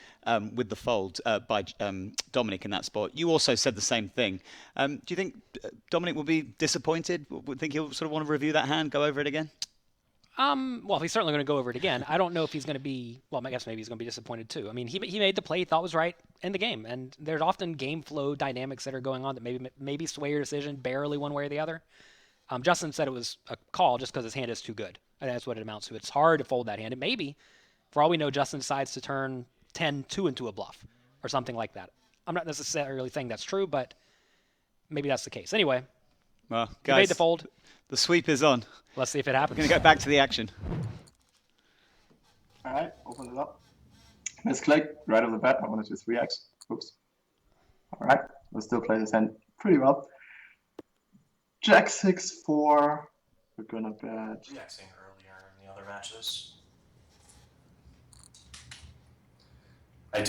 with the fold by Dominik in that spot. You also said the same thing. Do you think Dominik will be disappointed? Would think he'll sort of want to review that hand, go over it again? Well, he's certainly going to go over it again. I don't know if he's going to be, well, I guess maybe he's going to be disappointed too. I mean, he made the play he thought was right in the game, and there's often game flow dynamics that are going on that maybe sway your decision barely one way or the other. Justin said it was a call just because his hand is too good, and that's what it amounts to. It's hard to fold that hand. And maybe, for all we know, Justin decides to turn 10-2 into a bluff or something like that. I'm not necessarily saying that's true, but maybe that's the case. Anyway, well, he made the fold. The sweep is on. Let's see if it happens. We're going to get back to the action. All right, open it up. Misclick right off the bat. I wanted to 3x. Oops. All right, we'll still play this hand pretty well. Jack 6-4. We're gonna bet. Jaxing earlier in the other matches. I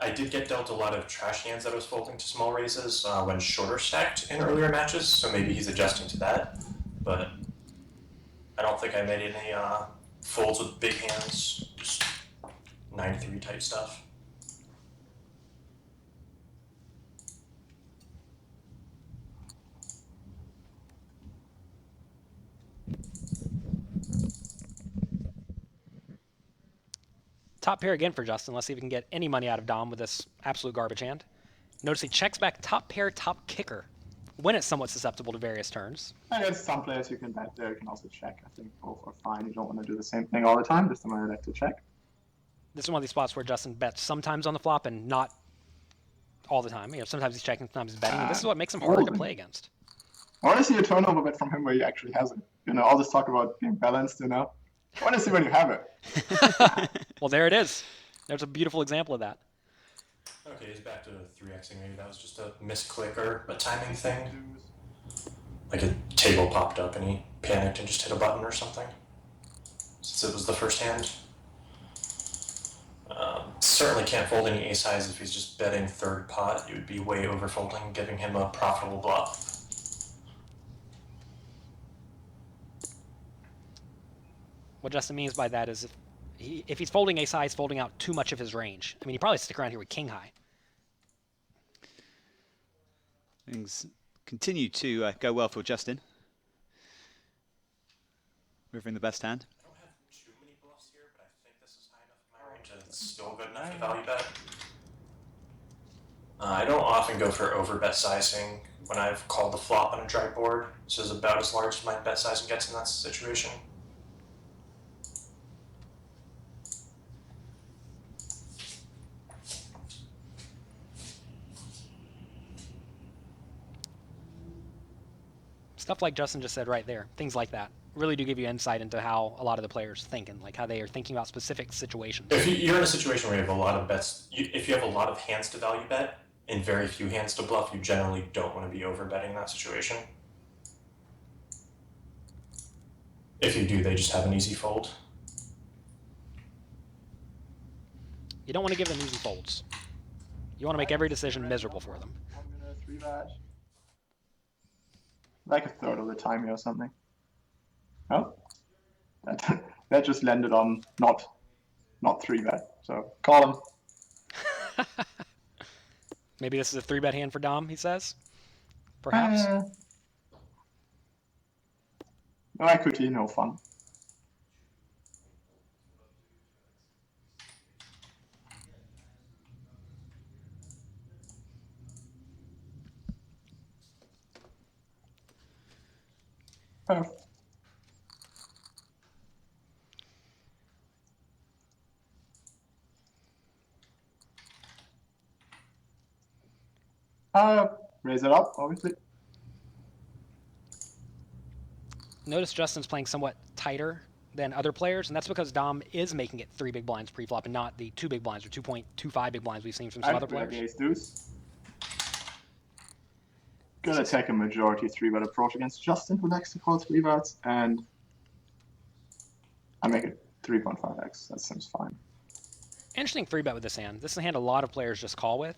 did get dealt a lot of trash hands that I was folding to small raises when shorter stacked in earlier matches, so maybe he's adjusting to that. But I don't think I made any folds with big hands, just 93 type stuff. Top pair again for Justin. Let's see if we can get any money out of Dom with this absolute garbage hand. Notice he checks back top pair, top kicker, when it's somewhat susceptible to various turns. I guess some players you can bet there, you can also check. I think both are fine. You don't want to do the same thing all the time, just I like to check. This is one of these spots where Justin bets sometimes on the flop and not all the time. You know, sometimes he's checking, sometimes he's betting. And this is what makes him harder to play against. I want to see a turnover bet from him where he actually has it. You know, all this talk about being balanced, you know. I want to see when you have it. Well, there it is. There's a beautiful example of that. Okay, he's back to 3xing. Maybe that was just a misclick or a timing thing. Like a table popped up and he panicked and just hit a button or something. Since it was the first hand. Certainly can't fold any ace highs if he's just betting third pot. You would be way overfolding, giving him a profitable bluff. What Justin means by that is if he's folding ace high, he's folding out too much of his range. I mean, he'd probably stick around here with king high. Things continue to go well for Justin. River in the best hand. I don't have too many bluffs here, but I think this is high enough in my range that it's still good enough to value bet. I don't often go for over bet sizing when I've called the flop on a dry board. This is about as large as my bet sizing gets in that situation. Stuff like Justin just said right there, things like that, really do give you insight into how a lot of the players think and like how they are thinking about specific situations. If you're in a situation where you have a lot of bets, if you have a lot of hands to value bet and very few hands to bluff, you generally don't want to be over betting that situation. If you do, they just have an easy fold. You don't want to give them easy folds. You want to make every decision miserable for them. I'm gonna 3-bet. Like a third of the time here or something. Oh, that just landed on not 3-bet. So call him. Maybe this is a 3-bet hand for Dom, he says. Perhaps. No equity, no fun. Perfect. Raise it up, obviously. Notice Justin's playing somewhat tighter than other players, and that's because Dom is making it 3 big blinds pre-flop and not the 2 big blinds or 2.25 big blinds we've seen from some other players. Ace deuce. Gonna take a majority 3-bet approach against Justin, who likes to call 3-bets, and I make it 3.5x. That seems fine. Interesting 3-bet with this hand. This is a hand a lot of players just call with.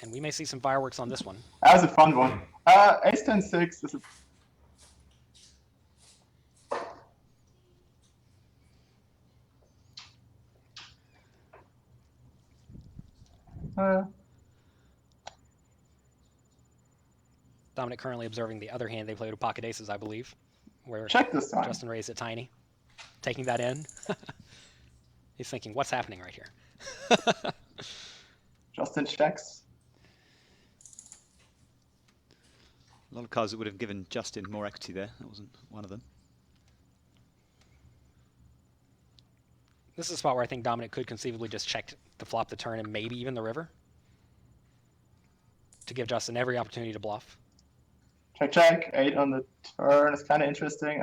And we may see some fireworks on this one. That was a fun one. Ace 10-6. Dominik currently observing the other hand they played with pocket aces, I believe, where Check this time. Justin raised it tiny, taking that in. He's thinking, what's happening right here? Justin checks. A lot of cards that would have given Justin more equity there. That wasn't one of them. This is a spot where I think Dominik could conceivably just check the flop, the turn, and maybe even the river to give Justin every opportunity to bluff. Check, check. 8 on the turn is kind of interesting.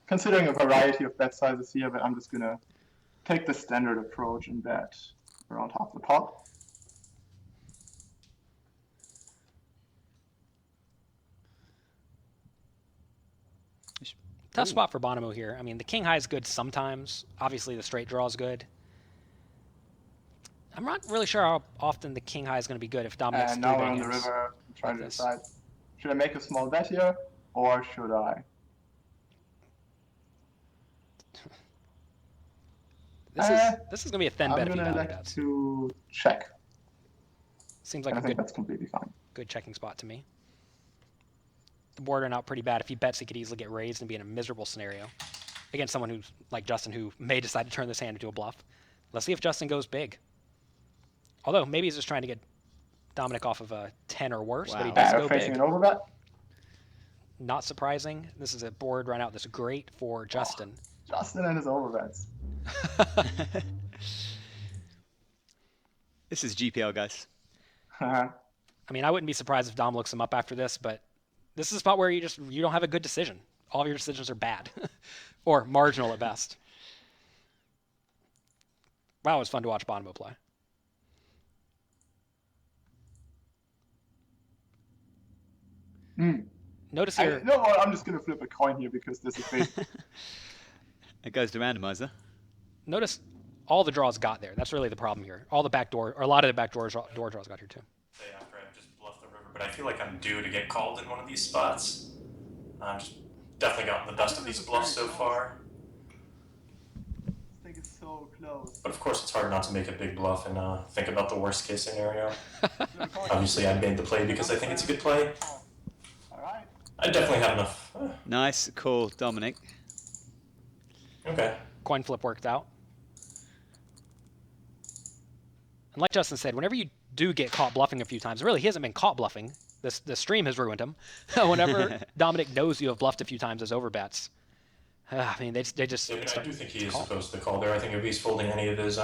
Considering a variety of bet sizes here, but I'm just going to take the standard approach and bet around half the pot. Tough spot for Bonomo here. I mean, the king high is good sometimes. Obviously, the straight draw is good. I'm not really sure how often the king high is going to be good if Dominik's And now we're on the river. I'm trying to decide, should I make a small bet here, or should I? This is going to be a thin bet if I'm you going to value elect bets. to check. Seems like I a think good, that's completely fine. good checking spot to me. The board are not pretty bad. If he bets, he could easily get raised and be in a miserable scenario against someone who's like Justin, who may decide to turn this hand into a bluff. Let's see if Justin goes big. Although maybe he's just trying to get Dominik off of a 10 or worse, but he does go facing big. an overbet. Not surprising. This is a board run out that's great for Justin. Justin and his overbets. This is GPL, guys. I mean, I wouldn't be surprised if Dom looks him up after this, but this is a spot where you don't have a good decision. All of your decisions are bad or marginal at best. Wow, it was fun to watch Bonomo play. Notice here. No, I'm just going to flip a coin here because this is basically. It goes to randomizer. Notice all the draws got there. That's really the problem here. All the back door, or a lot of the back door draws got here too. Say after I just bluffed the river, but I feel like I'm due to get called in one of these spots. I've just definitely gotten the best of these bluffs so far. This thing is so close. But of course, it's hard not to make a big bluff and think about the worst case scenario. Obviously, I made the play because I think it's a good play. All right. I definitely have enough. Nice call, Dominik. Okay. Coin flip worked out. And like Justin said, whenever you do get caught bluffing a few times, really, he hasn't been caught bluffing. The stream has ruined him. Whenever Dominik knows you have bluffed a few times as overbets, I mean, they just. I mean, I do think he is supposed to call there. I think if he's folding any of his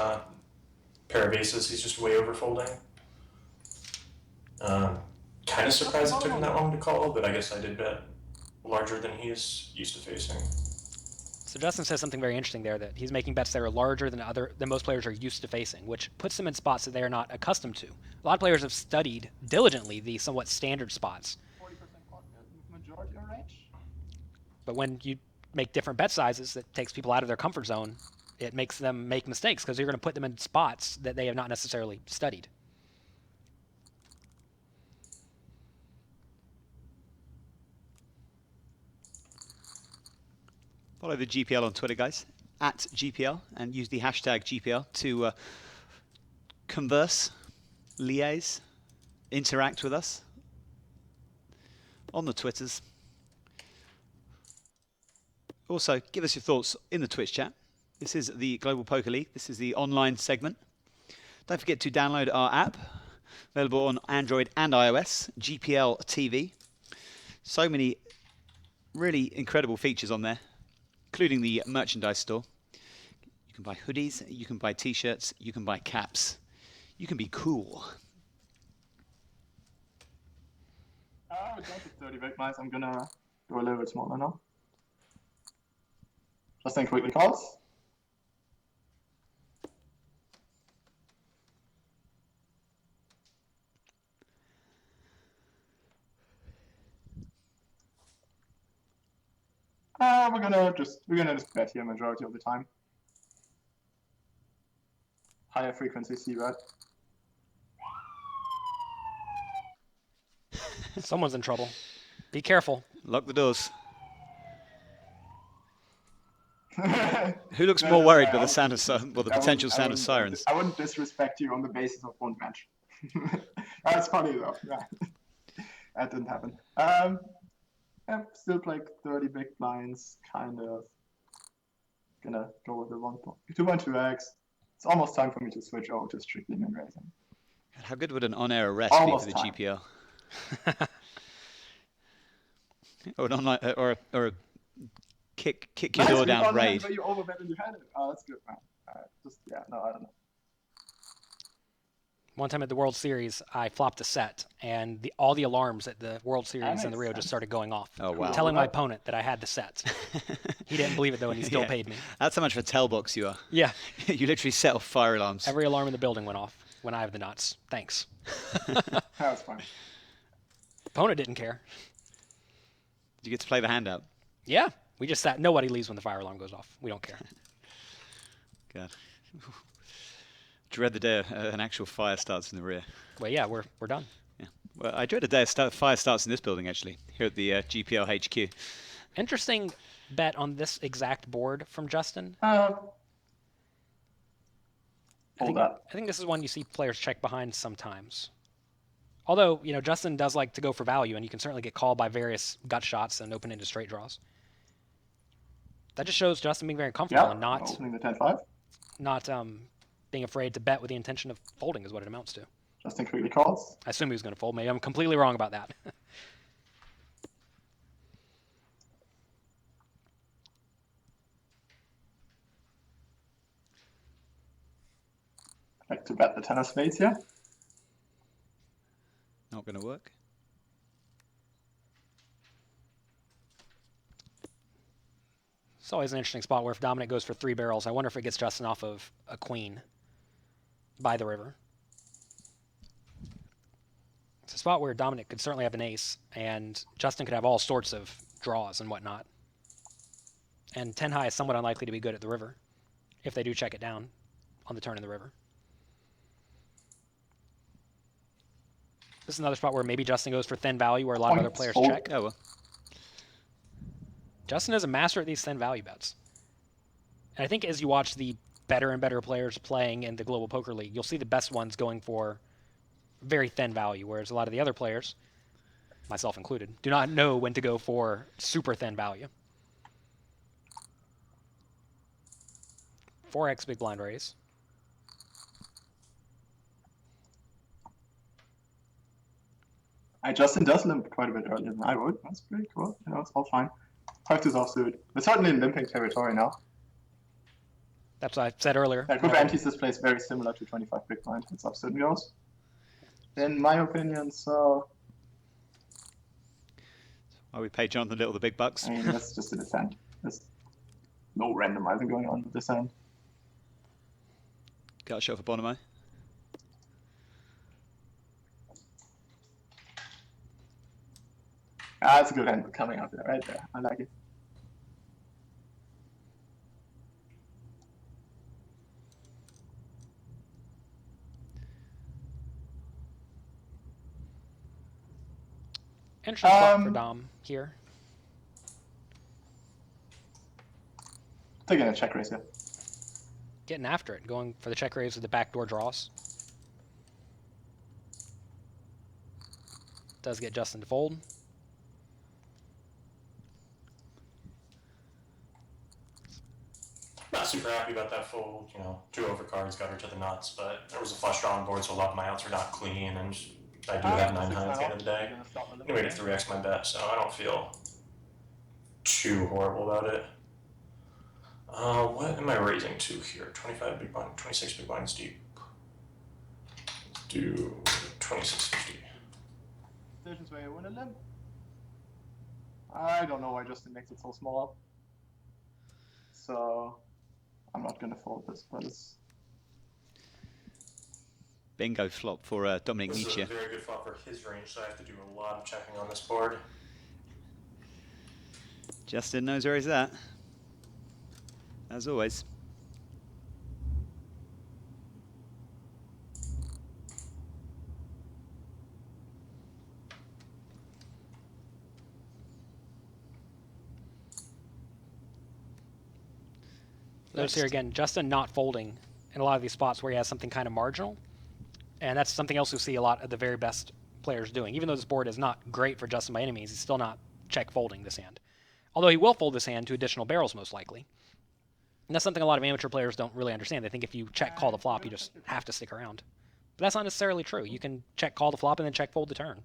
pair of aces, he's just way over folding. Kind of surprised it took him that long to call, but I guess I did bet larger than he is used to facing. So Justin says something very interesting there, that he's making bets that are larger than most players are used to facing, which puts them in spots that they are not accustomed to. A lot of players have studied diligently the somewhat standard spots. 40% majority range. But when you make different bet sizes, that takes people out of their comfort zone. It makes them make mistakes because you're going to put them in spots that they have not necessarily studied. Follow the GPL on Twitter, guys, at GPL, and use the hashtag GPL to converse, liaise, interact with us on the Twitters. Also, give us your thoughts in the Twitch chat. This is the Global Poker League. This is the online segment. Don't forget to download our app, available on Android and iOS, GPL TV. So many really incredible features on there, including the merchandise store. You can buy hoodies, you can buy t-shirts, you can buy caps. You can be cool. We're down to 30 big blinds. I'm gonna go a little bit smaller now. Justin quickly calls. We're gonna just bet here majority of the time. Higher frequency c-bet. Someone's in trouble. Be careful. Lock the doors. Who looks No, more that's worried why by I the was sound of just- the I potential wouldn't- sound of sirens? I wouldn't disrespect you on the basis of one match. That's funny though. Yeah. That didn't happen. Yeah, still play 30 big blinds, kind of. Gonna go with the 2.2x. It's almost time for me to switch over to strictly min raising. How good would an on-air arrest Almost be for the time. GPL? Or an online, or a kick your door Nice, down on raid. where you overbet and you had it. Oh, that's good, man. I don't know. One time at the World Series, I flopped a set, and all the alarms at the World Series in the makes Rio just sense. started going off. Oh, wow. Telling my opponent that I had the set. He didn't believe it, though, and he still Yeah. paid me. That's how much of a tell box you are. Yeah. You literally set off fire alarms. Every alarm in the building went off when I have the nuts. Thanks. That's fine. Opponent didn't care. Did you get to play the hand out? Yeah. We just sat. Nobody leaves when the fire alarm goes off. We don't care. God. Dread the day an actual fire starts in the rear. Well, yeah, we're done. Yeah. Well, I dread the day fire starts in this building, actually, here at the GPL HQ. Interesting bet on this exact board from Justin. Hold up. I think this is one you see players check behind sometimes. Although, Justin does like to go for value, and you can certainly get called by various gut shots and open into straight draws. That just shows Justin being very comfortable and not opening the 10-5. being afraid to bet with the intention of folding is what it amounts to. Justin quickly calls. I assume he was going to fold. Maybe I'm completely wrong about that. Like to bet the 10 of spades here. Not going to work. It's always an interesting spot where if Dominik goes for 3 barrels, I wonder if it gets Justin off of a queen by the river. It's a spot where Dominik could certainly have an ace, and Justin could have all sorts of draws and whatnot. And 10 high is somewhat unlikely to be good at the river, if they do check it down on the turn in the river. This is another spot where maybe Justin goes for thin value, where a lot of other players check. Oh, well. Justin is a master at these thin value bets. And I think as you watch the better and better players playing in the Global Poker League, you'll see the best ones going for very thin value, whereas a lot of the other players, myself included, do not know when to go for super thin value. 4x big blind raise. Justin does limp quite a bit earlier than I would. That's pretty cool. It's all fine. 5-2's offsuit. We're certainly in limping territory now. That's what I said earlier. Yeah, group antes this plays very similar to 25 big blind. It's offsuit and goes. In my opinion, so. Why we pay Jonathan Little the big bucks? I mean, that's just a descent. There's no randomizing going on with descent. Got a shot for Bonomo. That's a good hand coming out there, right there. I like it. Interesting spot for Dom here. Taking a check raise here. Getting after it, going for the check raise with the backdoor draws. Does get Justin to fold. Not super happy about that fold. 2 overcards got her to the nuts, but there was a flush draw on board, so a lot of my outs are not clean, and I do have 9 high at the end of the day. Anyway, to 3x my bet, so I don't feel too horrible about it. What am I raising to here? 25 big blind, 26 big blinds deep. Let's do 2650. Decisions where you win a limp. I don't know why Justin makes it so small. So I'm not gonna fold this, but it's Bingo flop for Dominik This is a Nitsche. very good flop for his range, so I have to do a lot of checking on this board. Justin knows where he's at. As always. Notice here again, Justin not folding in a lot of these spots where he has something kind of marginal. And that's something else we see a lot of the very best players doing. Even though this board is not great for Justin by any means, he's still not check folding this hand. Although he will fold this hand to additional barrels most likely. And that's something a lot of amateur players don't really understand. They think if you check call the flop, you just have to stick around. But that's not necessarily true. You can check call the flop and then check fold the turn.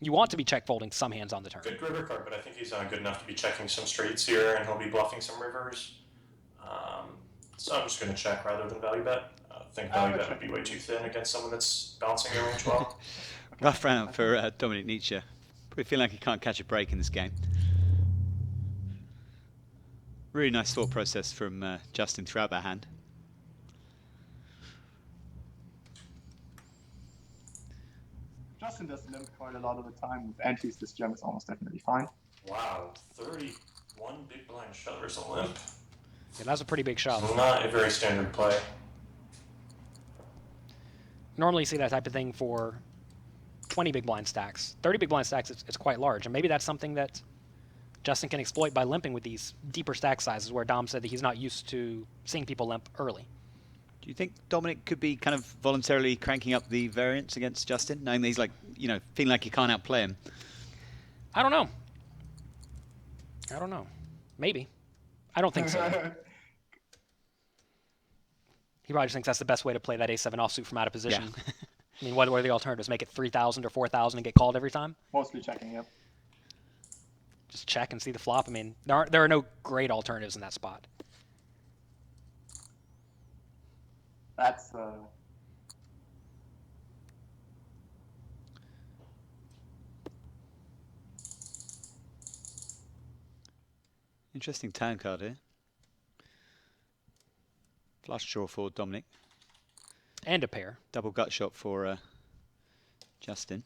You want to be check folding some hands on the turn. Good river card, but I think he's good enough to be checking some straights here, and he'll be bluffing some rivers. So I'm just going to check rather than value bet. I think value bet would be way too thin against someone that's balancing their range well. Rough round for Dominik Nitsche. Probably feel like he can't catch a break in this game. Really nice thought process from Justin throughout that hand. Justin does limp quite a lot of the time. With antes, this gem is almost definitely fine. Wow, 31 big blind shove versus a limp. Yeah, that's a pretty big shove. Not a very standard play. Normally you see that type of thing for 20 big blind stacks. 30 big blind stacks, it's quite large. And maybe that's something that Justin can exploit by limping with these deeper stack sizes where Dom said that he's not used to seeing people limp early. Do you think Dominik could be kind of voluntarily cranking up the variance against Justin, knowing that he's like, feeling like he can't outplay him? I don't know. Maybe. I don't think so. He probably just thinks that's the best way to play that a7 offsuit from out of position. Yeah. I mean, what are the alternatives? Make it 3,000 or 4,000 and get called every time? Mostly checking, yep. Just check and see the flop. I mean, there are no great alternatives in that spot. That's interesting turn card here. Flush draw for Dominik. And a pair. Double gut shot for Justin.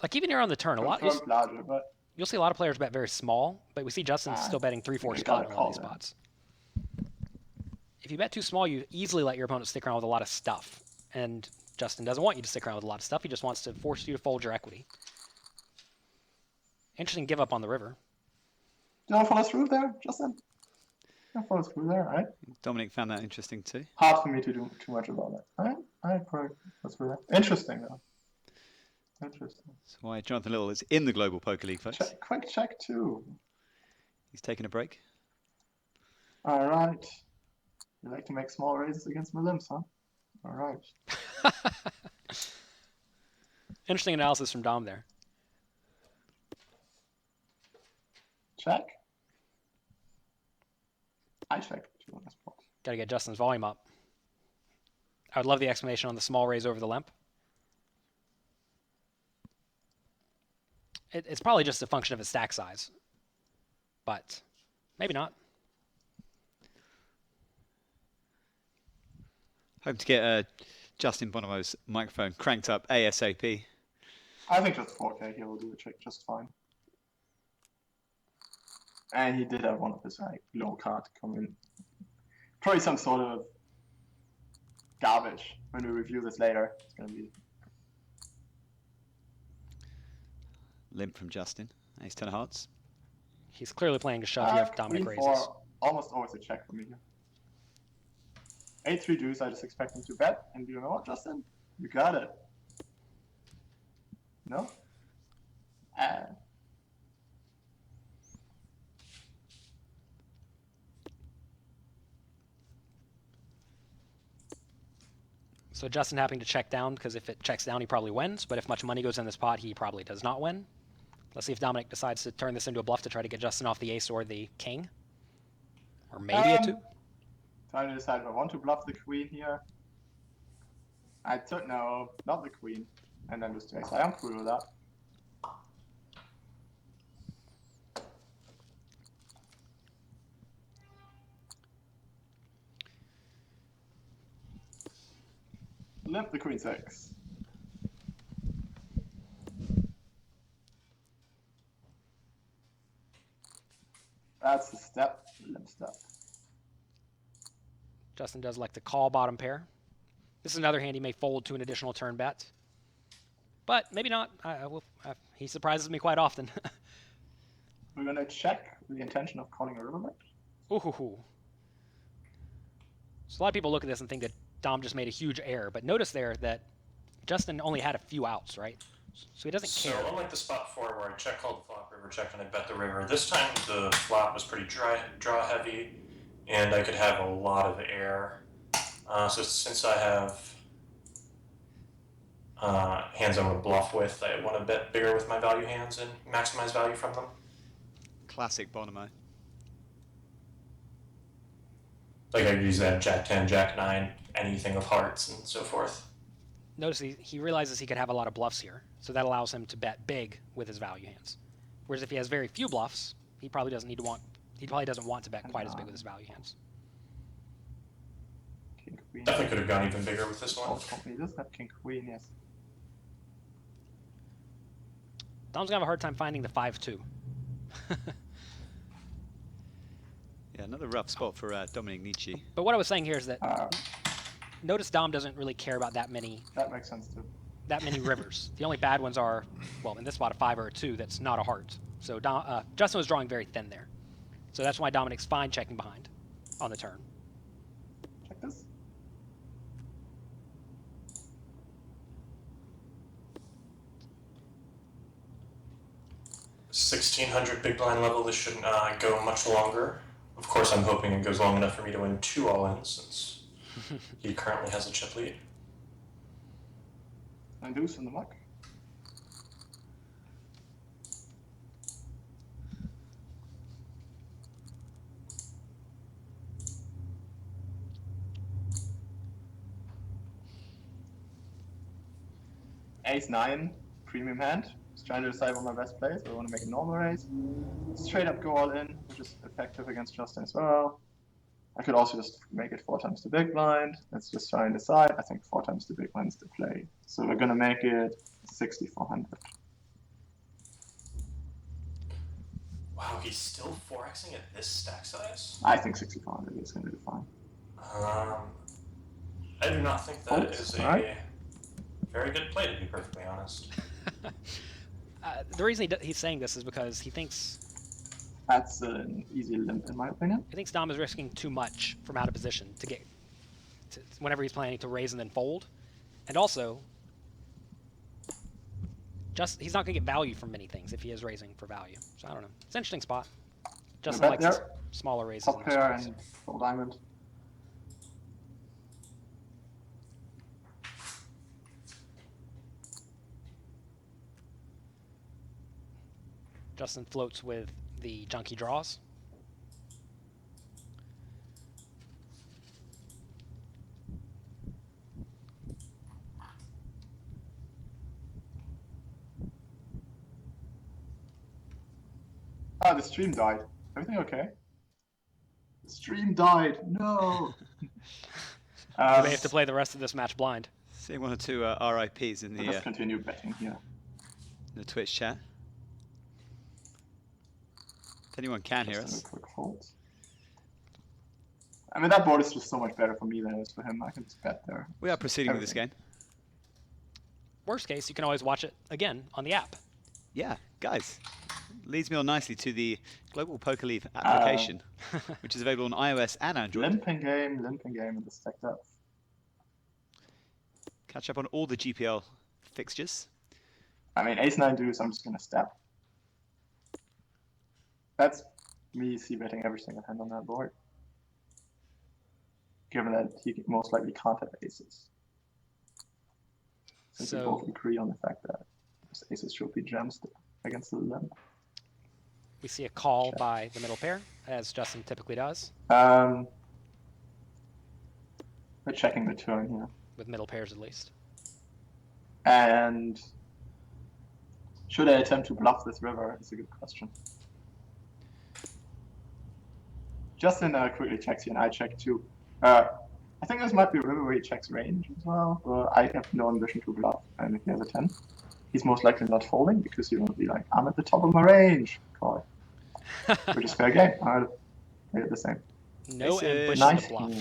Like even here on the turn, you'll see a lot of players bet very small, but we see Justin still betting 3/4 pot in all these spots. If you bet too small, you easily let your opponent stick around with a lot of stuff. And Justin doesn't want you to stick around with a lot of stuff. He just wants to force you to fold your equity. Interesting give up on the river. You don't follow through there, Justin? You don't follow through there, right? Dominik found that interesting too. Hard for me to do too much about that. I probably go through that. Interesting, though. Interesting. That's why Jonathan Little is in the Global Poker League, folks. Quick check, too. He's taking a break. All right. You like to make small raises against my limps, huh? All right. Interesting analysis from Dom there. Check. I check too on this spot. Got to get Justin's volume up. I would love the explanation on the small raise over the limp. It's probably just a function of its stack size, but maybe not. Hope to get Justin Bonomo's microphone cranked up ASAP. I think just 4K here will do the trick just fine. And he did have one of his low card come in. Probably some sort of garbage when we review this later. It's going to be limp from Justin. Ace 10 of hearts. He's clearly playing to shove here if Dominik raises. Almost always a check for me here. 8-3 deuce, I just expect him to bet. And you know what, Justin? You got it. No? So Justin having to check down, because if it checks down, he probably wins. But if much money goes in this pot, he probably does not win. Let's see if Dominik decides to turn this into a bluff to try to get Justin off the ace or the king. Or maybe a 2. Trying to decide if I want to bluff the queen here. No, not the queen. And then just ace. I am cool with that. Limp the queen 6. That's the step. Limp step. Justin does like to call bottom pair. This is another hand he may fold to an additional turn bet. But maybe not. He surprises me quite often. We're going to check the intention of calling a river bet. Ooh. So a lot of people look at this and think that Dom just made a huge error, but notice there that Justin only had a few outs, right? So he doesn't care. So unlike the spot before where I check called the flop, river checked, and I bet the river, this time the flop was pretty draw heavy, and I could have a lot of air. So since I have hands I want to bluff with, I want to bet bigger with my value hands and maximize value from them. Classic Bonomo. Like I could use that Jack 10, Jack 9, anything of hearts and so forth. Notice he realizes he could have a lot of bluffs here, so that allows him to bet big with his value hands. Whereas if he has very few bluffs, he probably doesn't want to bet quite as big with his value hands. King Queen. Definitely could have gone even bigger with this one. He does have King Queen, yes. Dom's gonna have a hard time finding the 5-2. Yeah, another rough spot for Dominik Nitsche. But what I was saying here is that notice Dom doesn't really care about that many That makes sense too. rivers. The only bad ones are, well, in this spot, a 5 or a 2 that's not a heart. So Justin was drawing very thin there. So that's why Dominik's fine checking behind on the turn. Check this. $1,600 big blind level. This shouldn't go much longer. Of course, I'm hoping it goes long enough for me to win 2 all-ins, since he currently has a chip lead. And deuce in the muck. Ace-9, premium hand. Just trying to decide what my best play is. Do I want to make a normal raise? Straight up go all in, which is effective against Justin as well. I could also just make it 4 times the big blind. Let's just try and decide. I think 4 times the big blind is the play. So we're gonna make it 6,400. Wow, he's still 4xing at this stack size? I think 6,400 is gonna be fine. I do not think that is a right. very good play, to be perfectly honest. The reason he's saying this is because he thinks That's an easy limp in my opinion. Dom is risking too much from out of position to get whenever he's planning to raise and then fold, and also he's not going to get value from many things if he is raising for value. So I don't know. It's an interesting spot. Justin likes his smaller raises. Top pair and full diamond. Justin floats with the junky draws. Ah, the stream died. Everything okay? The stream died. No. You may have to play the rest of this match blind. Seeing 1 or 2 RIPs in Let's continue betting here. the Twitch chat. If anyone can hear Just us. a quick fold. I mean, that board is just so much better for me than it is for him. I can just bet there. We are proceeding with this game. Worst case, you can always watch it again on the app. Yeah, guys. Leads me on nicely to the Global Poker League application, which is available on iOS and Android. Limping game, and the stacked up. Catch up on all the GPL fixtures. I mean, ace-9 deuce, I'm just gonna step. That's me c-betting every single hand on that board. Given that he most likely can't have aces. Since we both agree on the fact that his aces should be gems against the limp. We see a call by the middle pair, as Justin typically does. We're checking the turn here. With middle pairs, at least. And should I attempt to bluff this river? Is a good question. Justin quickly checks here, and I check too. I think this might be a river where he checks range as well, but I have no ambition to bluff. And if he has a 10, he's most likely not folding because he will be like, I'm at the top of my range. Call it. Which is fair game. I'll play it the same. No ambition Nice to bluff.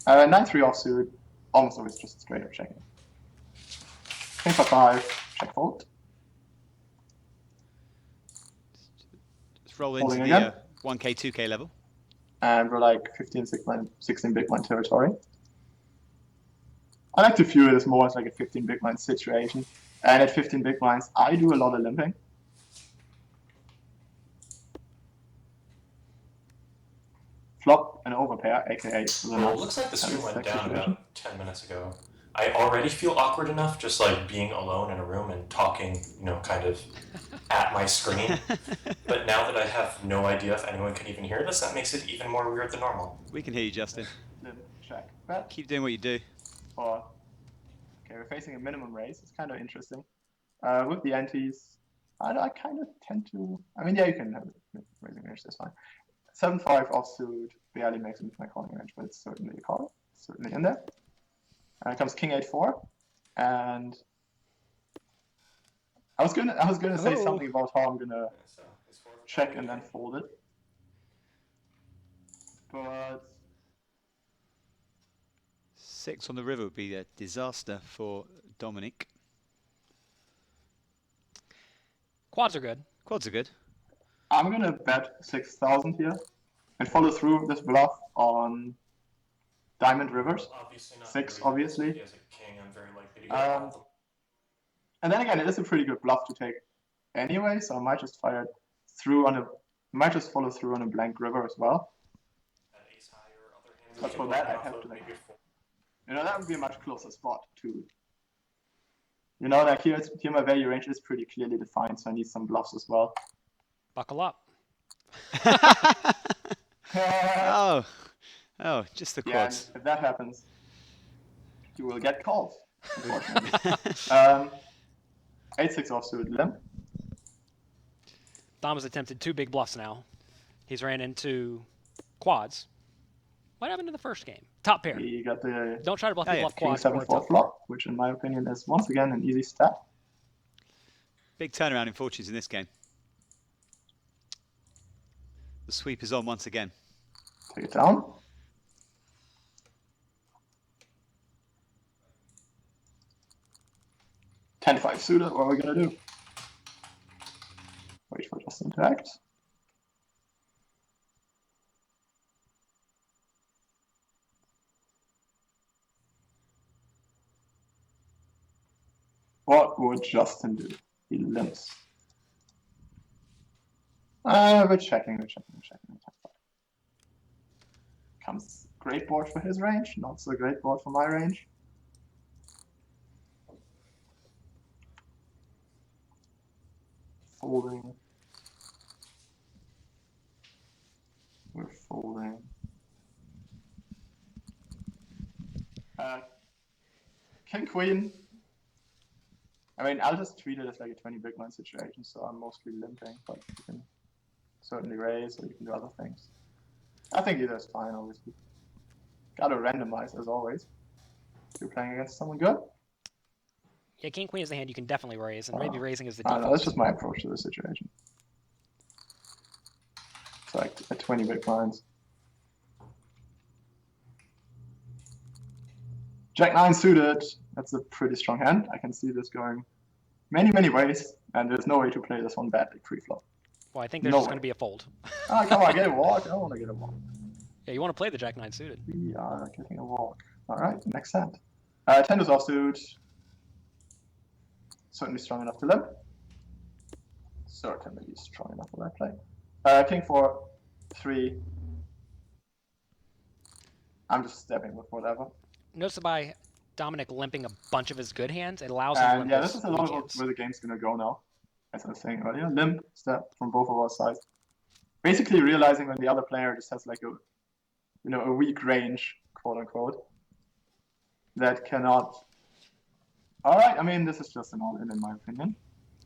9-3 offsuit, almost always just straight up checking. King for 5, check fold. Let's roll into Folding the again. 1K, 2K level. and we're like 15, 16 big blind territory. I like to view it as more as like a 15 big blind situation. And at 15 big blinds, I do a lot of limping. Flop an overpair, aka. Well, it looks like the stream went down about 10 minutes ago. I already feel awkward enough just like being alone in a room and talking, kind of at my screen. But now that I have no idea if anyone can even hear this, that makes it even more weird than normal. We can hear you, Justin. Check. Bet. Keep doing what you do. Okay, we're facing a minimum raise. It's kind of interesting. With the antes, I kind of tend to. I mean, yeah, you can have it raising range. That's fine. 7-5 offsuit barely makes it into my calling range, but it's certainly a call. It's certainly in there. Comes King 8-4, and I was gonna say something about how I'm gonna check and then fold it, but 6 on the river would be a disaster for Dominik. Quads are good. Quads are good. I'm gonna bet 6,000 here and follow through this bluff on diamond rivers. Obviously not 6, very obviously. He has a king, I'm very likely to get all of them. And then again, it is a pretty good bluff to take anyway, so I might just follow through on a blank river as well. At ace high or other hands, But for that, I'd have to like, that would be a much closer spot to. Like here my value range is pretty clearly defined, so I need some bluffs as well. Buckle up. Oh, just the Yeah, quads. if that happens, you will get calls, unfortunately. 8-6 offsuit limp. Dom has attempted 2 big bluffs now. He's ran into quads. What happened in the first game? Top pair. He got the Don't try to bluff the bluff King quads. 7-4 flop, which in my opinion is once again an easy stat. Big turnaround in fortunes in this game. The sweep is on once again. Take it down. $10-5 suited, what are we gonna do? Wait for Justin to act. What would Justin do? He limps. We're checking. Comes great board for his range, not so great board for my range. Folding. We're folding. King Queen. I mean, I'll just treat it as like a 20 big blind situation, so I'm mostly limping, but you can certainly raise or you can do other things. I think either is fine, obviously. Gotta randomize as always. If you're playing against someone good. Yeah, King Queen is the hand you can definitely raise, and maybe raising is the I default. don't know, that's just my approach to the situation. It's like at 20 big blinds. Jack 9 suited. That's a pretty strong hand. I can see this going many, many ways, and there's no way to play this one badly pre-flop. Well, I think there's just going to be a fold. Oh, come on, get a walk. I don't want to get a walk. Yeah, you want to play the Jack 9 suited. We are getting a walk. All right, next hand. 10 is offsuit. Certainly strong enough to limp. Certainly strong enough for that play. King 4-3. I'm just stepping with whatever. Notice that by Dominik limping a bunch of his good hands, it allows him to limp yeah, his this is a lot weak of hands. where the game's going to go now. As I was saying earlier, limp, step from both of our sides. Basically realizing when the other player just has like a weak range, quote unquote, that cannot. All right, I mean, this is just an all-in my opinion.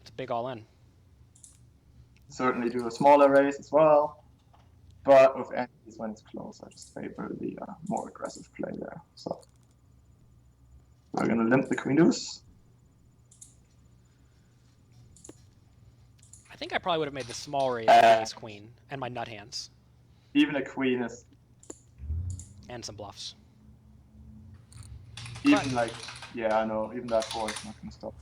It's a big all-in. Certainly do a smaller raise as well, but with antes when it's close, I just favor the more aggressive play there. So we're gonna limp the queen deuce. I think I probably would have made the small raise with the ace queen and my nut hands Even a queen is and some bluffs. even like, yeah, I know, even that 4 is not gonna stop.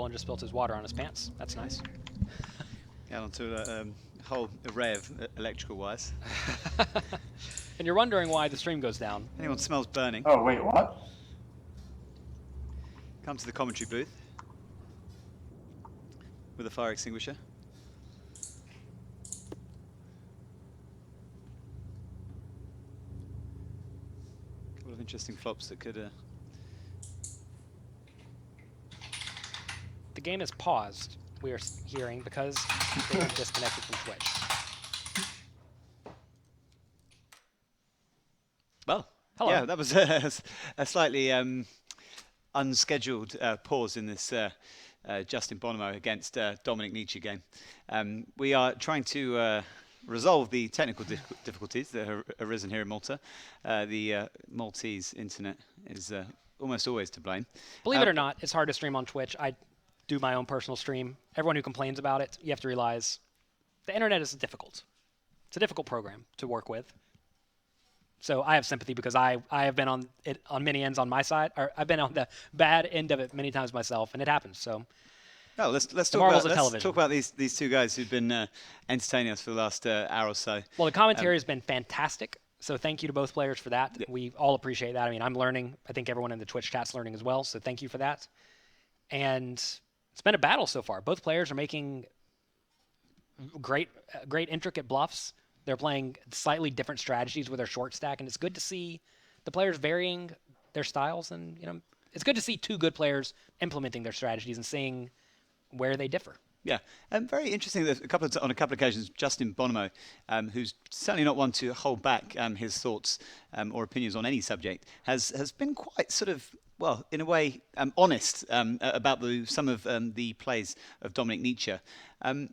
control and just spilt his water on his pants. That's nice. Yeah, onto a whole array of electrical wires. And you're wondering why the stream goes down. Anyone smells burning, Oh, wait, what? come to the commentary booth with a fire extinguisher. A couple of interesting flops that could... The game is paused, we are hearing, because they were disconnected from Twitch. Well, Hello. yeah, that was a slightly unscheduled pause in this Justin Bonomo against Dominik Nitsche game. We are trying to resolve the technical difficulties that have arisen here in Malta. The Maltese internet is almost always to blame. Believe it or not, it's hard to stream on Twitch. I do my own personal stream. Everyone who complains about it, you have to realize the internet is difficult. It's a difficult program to work with. So I have sympathy because I have been on it on many ends on my side, or I've been on the bad end of it many times myself, and it happens. So Oh, let's talk television. about these two guys who've been entertaining us for the last hour or so. Well, the commentary has been fantastic. So thank you to both players for that. Yeah. We all appreciate that. I mean, I'm learning. I think everyone in the Twitch chat's learning as well. So thank you for that. And it's been a battle so far. Both players are making great intricate bluffs. They're playing slightly different strategies with their short stack, and it's good to see the players varying their styles. And it's good to see two good players implementing their strategies and seeing where they differ. Yeah, very interesting that on a couple of occasions, Justin Bonomo, who's certainly not one to hold back his thoughts or opinions on any subject, has been quite sort of, well, in a way, honest about some of the plays of Dominik Nitsche.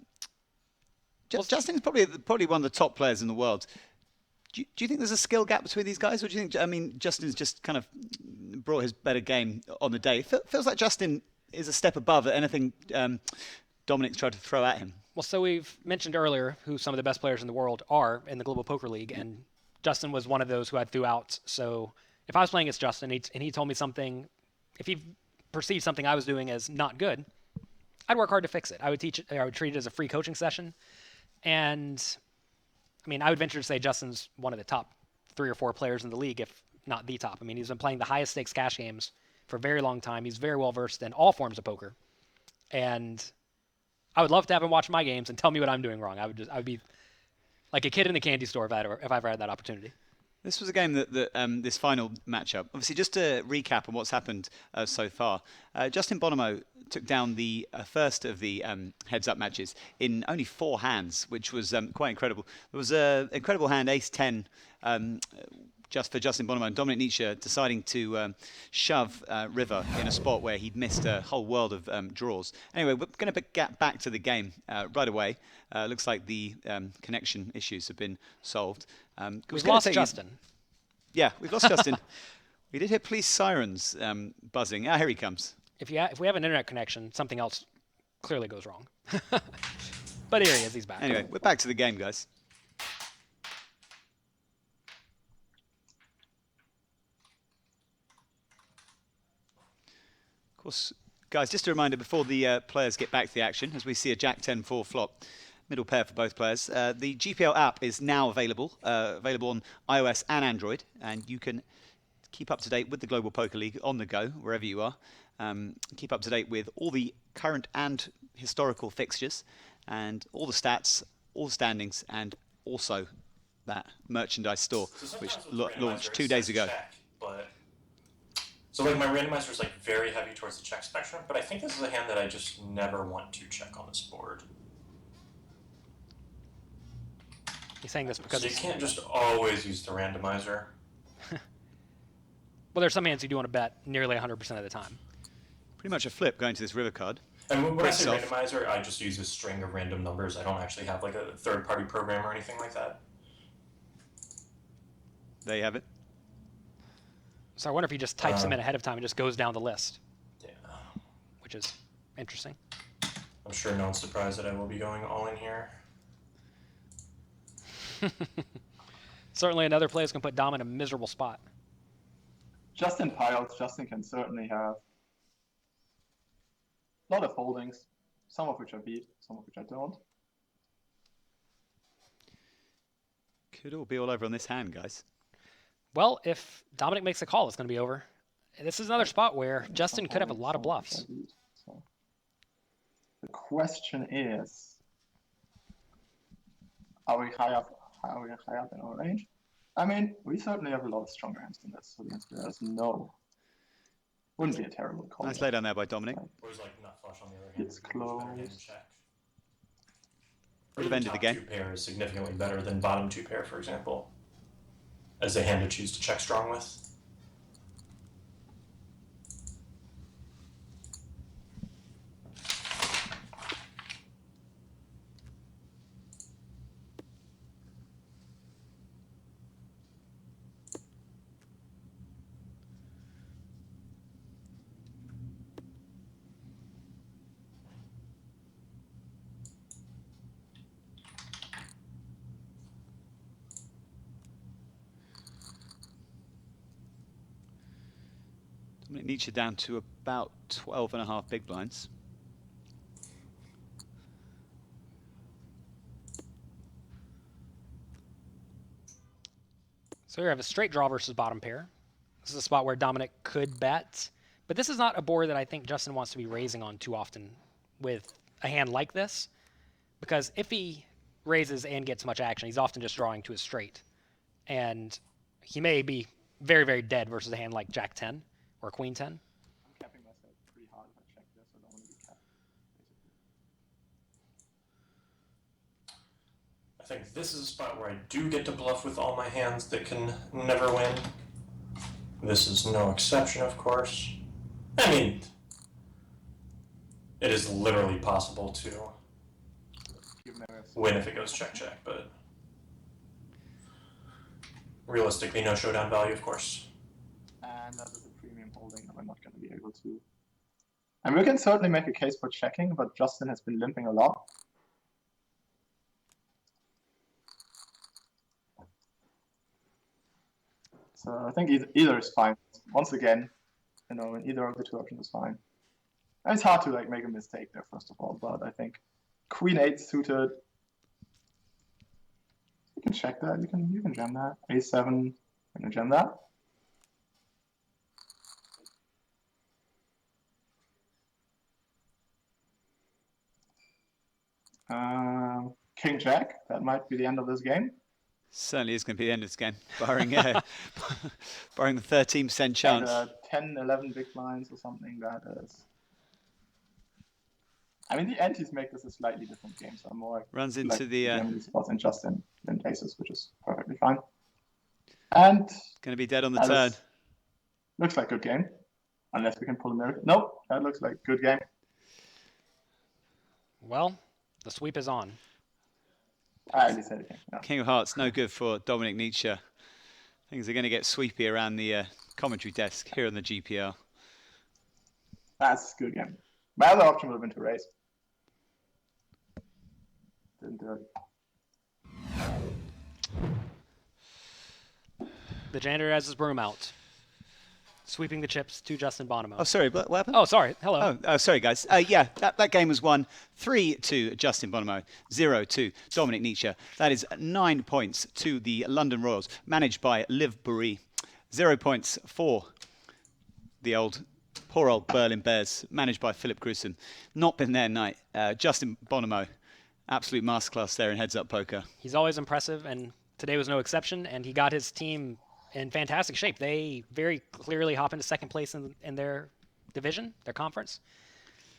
Justin is probably one of the top players in the world. Do you think there's a skill gap between these guys, or do you think? I mean, Justin's just kind of brought his better game on the day. It feels like Justin is a step above anything Dominik's tried to throw at him. Well, so we've mentioned earlier who some of the best players in the world are in the Global Poker League, and Justin was one of those who I threw out. So if I was playing against Justin and he told me something, if he perceived something I was doing as not good, I'd work hard to fix it. I would treat it as a free coaching session. And I mean, I would venture to say Justin's one of the top 3 or 4 players in the league, if not the top. I mean, he's been playing the highest stakes cash games for a very long time. He's very well versed in all forms of poker. And I would love to have him watch my games and tell me what I'm doing wrong. I would be like a kid in the candy store if I ever had that opportunity. This was a game that this final matchup, obviously just to recap on what's happened so far, Justin Bonomo took down the first of the heads-up matches in only 4 hands, which was quite incredible. There was an incredible hand, ace-10, just for Justin Bonomo, and Dominik Nitsche deciding to shove river in a spot where he'd missed a whole world of draws. Anyway, we're going to get back to the game right away. Looks like the connection issues have been solved. We've lost Justin. Yeah, we've lost Justin. We did hear police sirens buzzing. Ah, here he comes. If we have an internet connection, something else clearly goes wrong. But here he is. He's back. Anyway, we're back to the game, guys. Of course, guys, just a reminder before the players get back to the action, as we see a Jack 10-4 flop, middle pair for both players. The GPL app is now available on iOS and Android, and you can keep up to date with the Global Poker League on the go, wherever you are. Keep up to date with all the current and historical fixtures, and all the stats, all the standings, and also that merchandise store, which launched 2 days ago. So like my randomizer is like very heavy towards the check spectrum, but I think this is a hand that I just never want to check on this board. You're saying this because So you can't just always use the randomizer. Well, there's some hands you do want to bet nearly 100% of the time. Pretty much a flip going to this river card. And when I say randomizer, I just use a string of random numbers. I don't actually have like a third-party program or anything like that. There you have it. So I wonder if he just types them in ahead of time and just goes down the list. Yeah. Which is interesting. I'm sure no one's surprised that I will be going all in here. Certainly another player can put Dom in a miserable spot. Justin piles, Justin can certainly have A lot of holdings, some of which I beat, some of which I don't. Could all be all over on this hand, guys. Well, if Dominik makes a call, it's going to be over. And this is another spot where Justin could have a lot of bluffs. So the question is, are we high up in our range? I mean, we certainly have a lot of stronger hands than this, so the answer is no. Wouldn't be a terrible call. Nice lay down there by Dominik. Whereas like nut flush on the other hand, It's close. Would have ended the game. Top 2 pair is significantly better than bottom 2 pair, for example, as a hand to choose to check strong with. Dominik Nitsche down to about 12.5 big blinds. So here I have a straight draw versus bottom pair. This is a spot where Dominik could bet, but this is not a board that I think Justin wants to be raising on too often with a hand like this, because if he raises and gets much action, he's often just drawing to a straight, and he may be very, very dead versus a hand like Jack 10 or Queen 10. I'm capping myself pretty hard if I check this. I don't want to be capped, basically. I think this is a spot where I do get to bluff with all my hands that can never win. This is no exception, of course. I mean, it is literally possible to win if it goes check-check, but realistically, no showdown value, of course. And that is a premium holding that we're not going to be able to. And we can certainly make a case for checking, but Justin has been limping a lot. So I think either is fine. Once again, you know, either of the two options is fine. And it's hard to like make a mistake there, first of all, but I think Queen 8 suited. You can check that. You can jam that. A7. You can jam that. King Jack. That might be the end of this game. Certainly is going to be the end of this game, barring barring the 13% chance. And, 10, 11 big blinds or something. That is. I mean, the antis make this a slightly different game, so I'm more runs into the spots and Justin in places, which is perfectly fine. And going to be dead on the turn. Looks like a good game, unless we can pull a miracle. Nope, that looks like a good game. Well, the sweep is on. I already said it. Yeah. King of Hearts, no good for Dominik Nitsche. Things are going to get sweepy around the commentary desk here on the GPL. That's a good game. My other option would have been to raise. Didn't do it. The janitor has his broom out, sweeping the chips to Justin Bonomo. Oh, sorry, what happened? Oh, sorry. Hello. Oh, sorry, guys. Yeah, that game was won 3-2 Justin Bonomo, 0-2 Dominik Nitsche. That is 9 points to the London Royals, managed by Liv Bourrie. 0 points for the poor old Berlin Bears, managed by Philip Gruson. Not been their night. Justin Bonomo, absolute masterclass there in heads-up poker. He's always impressive, and today was no exception, and he got his team in fantastic shape. They very clearly hop into second place in their division, their conference.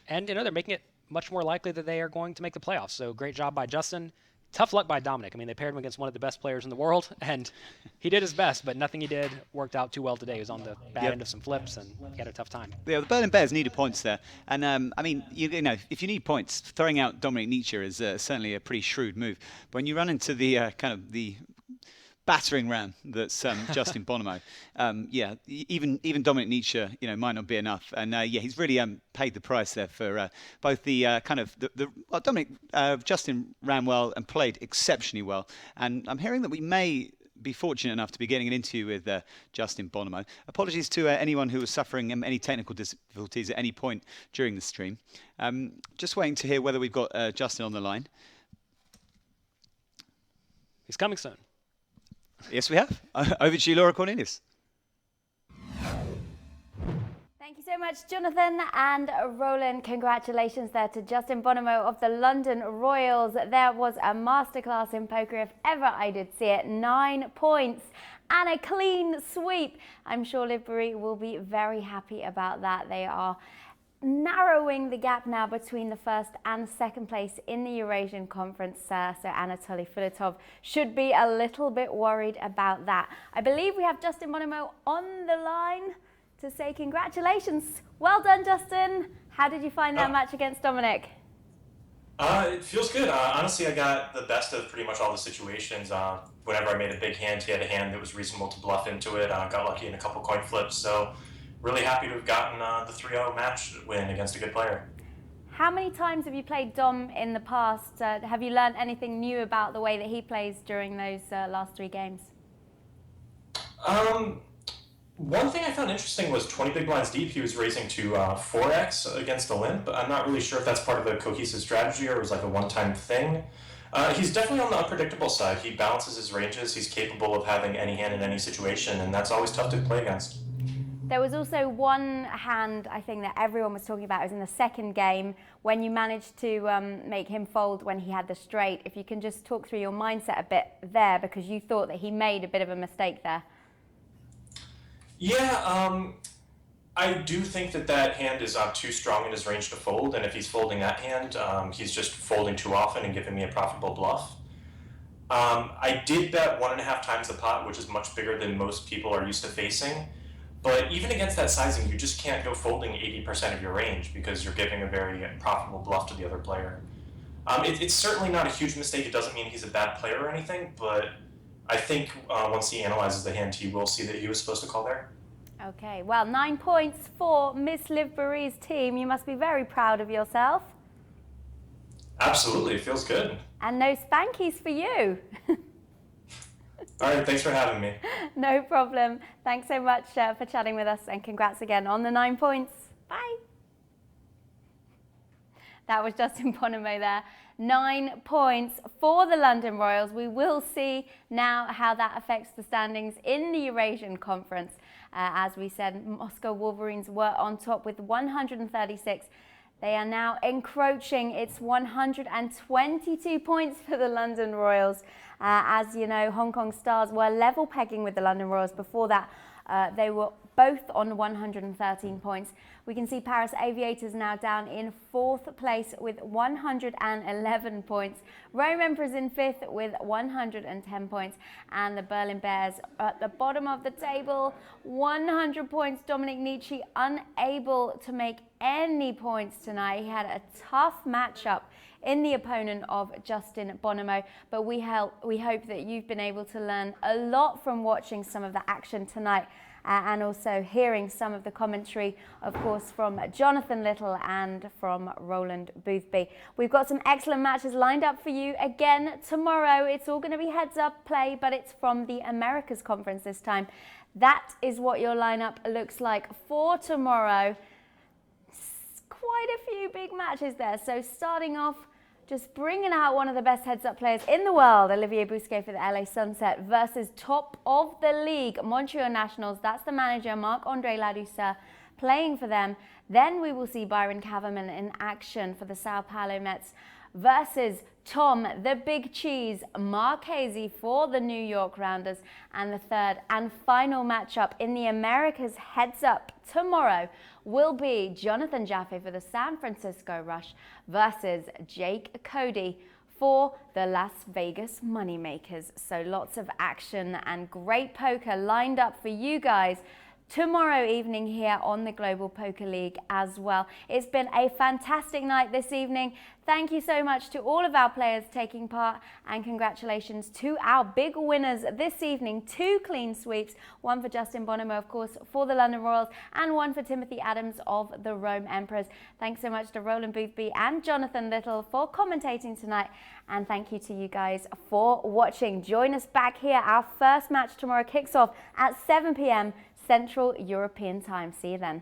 And, you know, they're making it much more likely that they are going to make the playoffs. So great job by Justin. Tough luck by Dominik. I mean, they paired him against one of the best players in the world, and he did his best, but nothing he did worked out too well today. He was on the bad end of some flips, and he had a tough time. Yeah, the Berlin Bears needed points there. And, I mean, you know, if you need points, throwing out Dominik Nitsche is certainly a pretty shrewd move. But when you run into the kind of the battering ram that's Justin Bonomo. Yeah, even Dominik Nitsche, you know, might not be enough. And yeah, he's really paid the price there for both the kind of Justin ran well and played exceptionally well. And I'm hearing that we may be fortunate enough to be getting an interview with Justin Bonomo. Apologies to anyone who was suffering any technical difficulties at any point during the stream. Just waiting to hear whether we've got Justin on the line. He's coming soon. Yes, we have. Over to you, Laura Cornelius. Thank you so much, Jonathan and Roland. Congratulations there to Justin Bonomo of the London Royals. There was a masterclass in poker, if ever I did see it. 9 points and a clean sweep. I'm sure Livbury will be very happy about that. They are narrowing the gap now between the first and second place in the Eurasian Conference. So Anatoly Filatov should be a little bit worried about that. I believe we have Justin Bonomo on the line to say congratulations. Well done, Justin. How did you find that match against Dominik? It feels good. Honestly, I got the best of pretty much all the situations. Whenever I made a big hand, he had a hand that was reasonable to bluff into it. Got lucky in a couple coin flips. So really happy to have gotten the 3-0 match win against a good player. How many times have you played Dom in the past? Have you learned anything new about the way that he plays during those last 3 games? One thing I found interesting was 20 big blinds deep, he was raising to 4x against a limp. I'm not really sure if that's part of a cohesive strategy or it was like a one-time thing. He's definitely on the unpredictable side. He balances his ranges. He's capable of having any hand in any situation, and that's always tough to play against. There was also one hand, I think, that everyone was talking about. It was in the second game when you managed to make him fold when he had the straight. If you can just talk through your mindset a bit there, because you thought that he made a bit of a mistake there. Yeah, I do think that hand is too strong in his range to fold, and if he's folding that hand, he's just folding too often and giving me a profitable bluff. I did bet 1.5 times the pot, which is much bigger than most people are used to facing. But even against that sizing, you just can't go folding 80% of your range because you're giving a very profitable bluff to the other player. It's certainly not a huge mistake. It doesn't mean he's a bad player or anything, but I think once he analyzes the hand, he will see that he was supposed to call there. Okay, well, 9 points for Miss Livbury's team. You must be very proud of yourself. Absolutely, it feels good. And no spankies for you. All right, thanks for having me. No problem. Thanks so much for chatting with us, and congrats again on the 9 points. Bye. That was Justin Bonomo there. 9 points for the London Royals. We will see now how that affects the standings in the Eurasian Conference. As we said, Moscow Wolverines were on top with 136. They are now encroaching. It's 122 points for the London Royals. As you know, Hong Kong Stars were level pegging with the London Royals. Before that, they were both on 113 points. We can see Paris Aviators now down in 4th place with 111 points. Rome Emperors in 5th with 110 points. And the Berlin Bears at the bottom of the table, 100 points. Dominik Nitsche unable to make any points tonight. He had a tough matchup in the opponent of Justin Bonomo, but we hope that you've been able to learn a lot from watching some of the action tonight. And also hearing some of the commentary, of course, from Jonathan Little and from Roland Boothby. We've got some excellent matches lined up for you again tomorrow. It's all going to be heads-up play, but it's from the Americas Conference this time. That is what your lineup looks like for tomorrow. Quite a few big matches there. So starting off, just bringing out one of the best heads-up players in the world, Olivier Bousquet for the LA Sunset versus top of the league, Montreal Nationals. That's the manager, Marc-Andre Ladouceur, playing for them. Then we will see Byron Kaverman in action for the Sao Paulo Mets versus Tom, the Big Cheese, Marchese for the New York Rounders. And the third and final matchup in the Americas heads-up tomorrow will be Jonathan Jaffe for the San Francisco Rush versus Jake Cody for the Las Vegas Moneymakers. So lots of action and great poker lined up for you guys tomorrow evening here on the Global Poker League as well. It's been a fantastic night this evening. Thank you so much to all of our players taking part, and congratulations to our big winners this evening. 2 clean sweeps, one for Justin Bonomo, of course, for the London Royals, and one for Timothy Adams of the Rome Emperors. Thanks so much to Roland Boothby and Jonathan Little for commentating tonight, and thank you to you guys for watching. Join us back here. Our first match tomorrow kicks off at 7 p.m. Central European Time. See you then.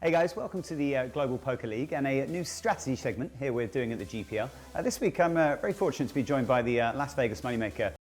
Hey guys, welcome to the Global Poker League and a new strategy segment here we're doing at the GPL. This week I'm very fortunate to be joined by the Las Vegas moneymaker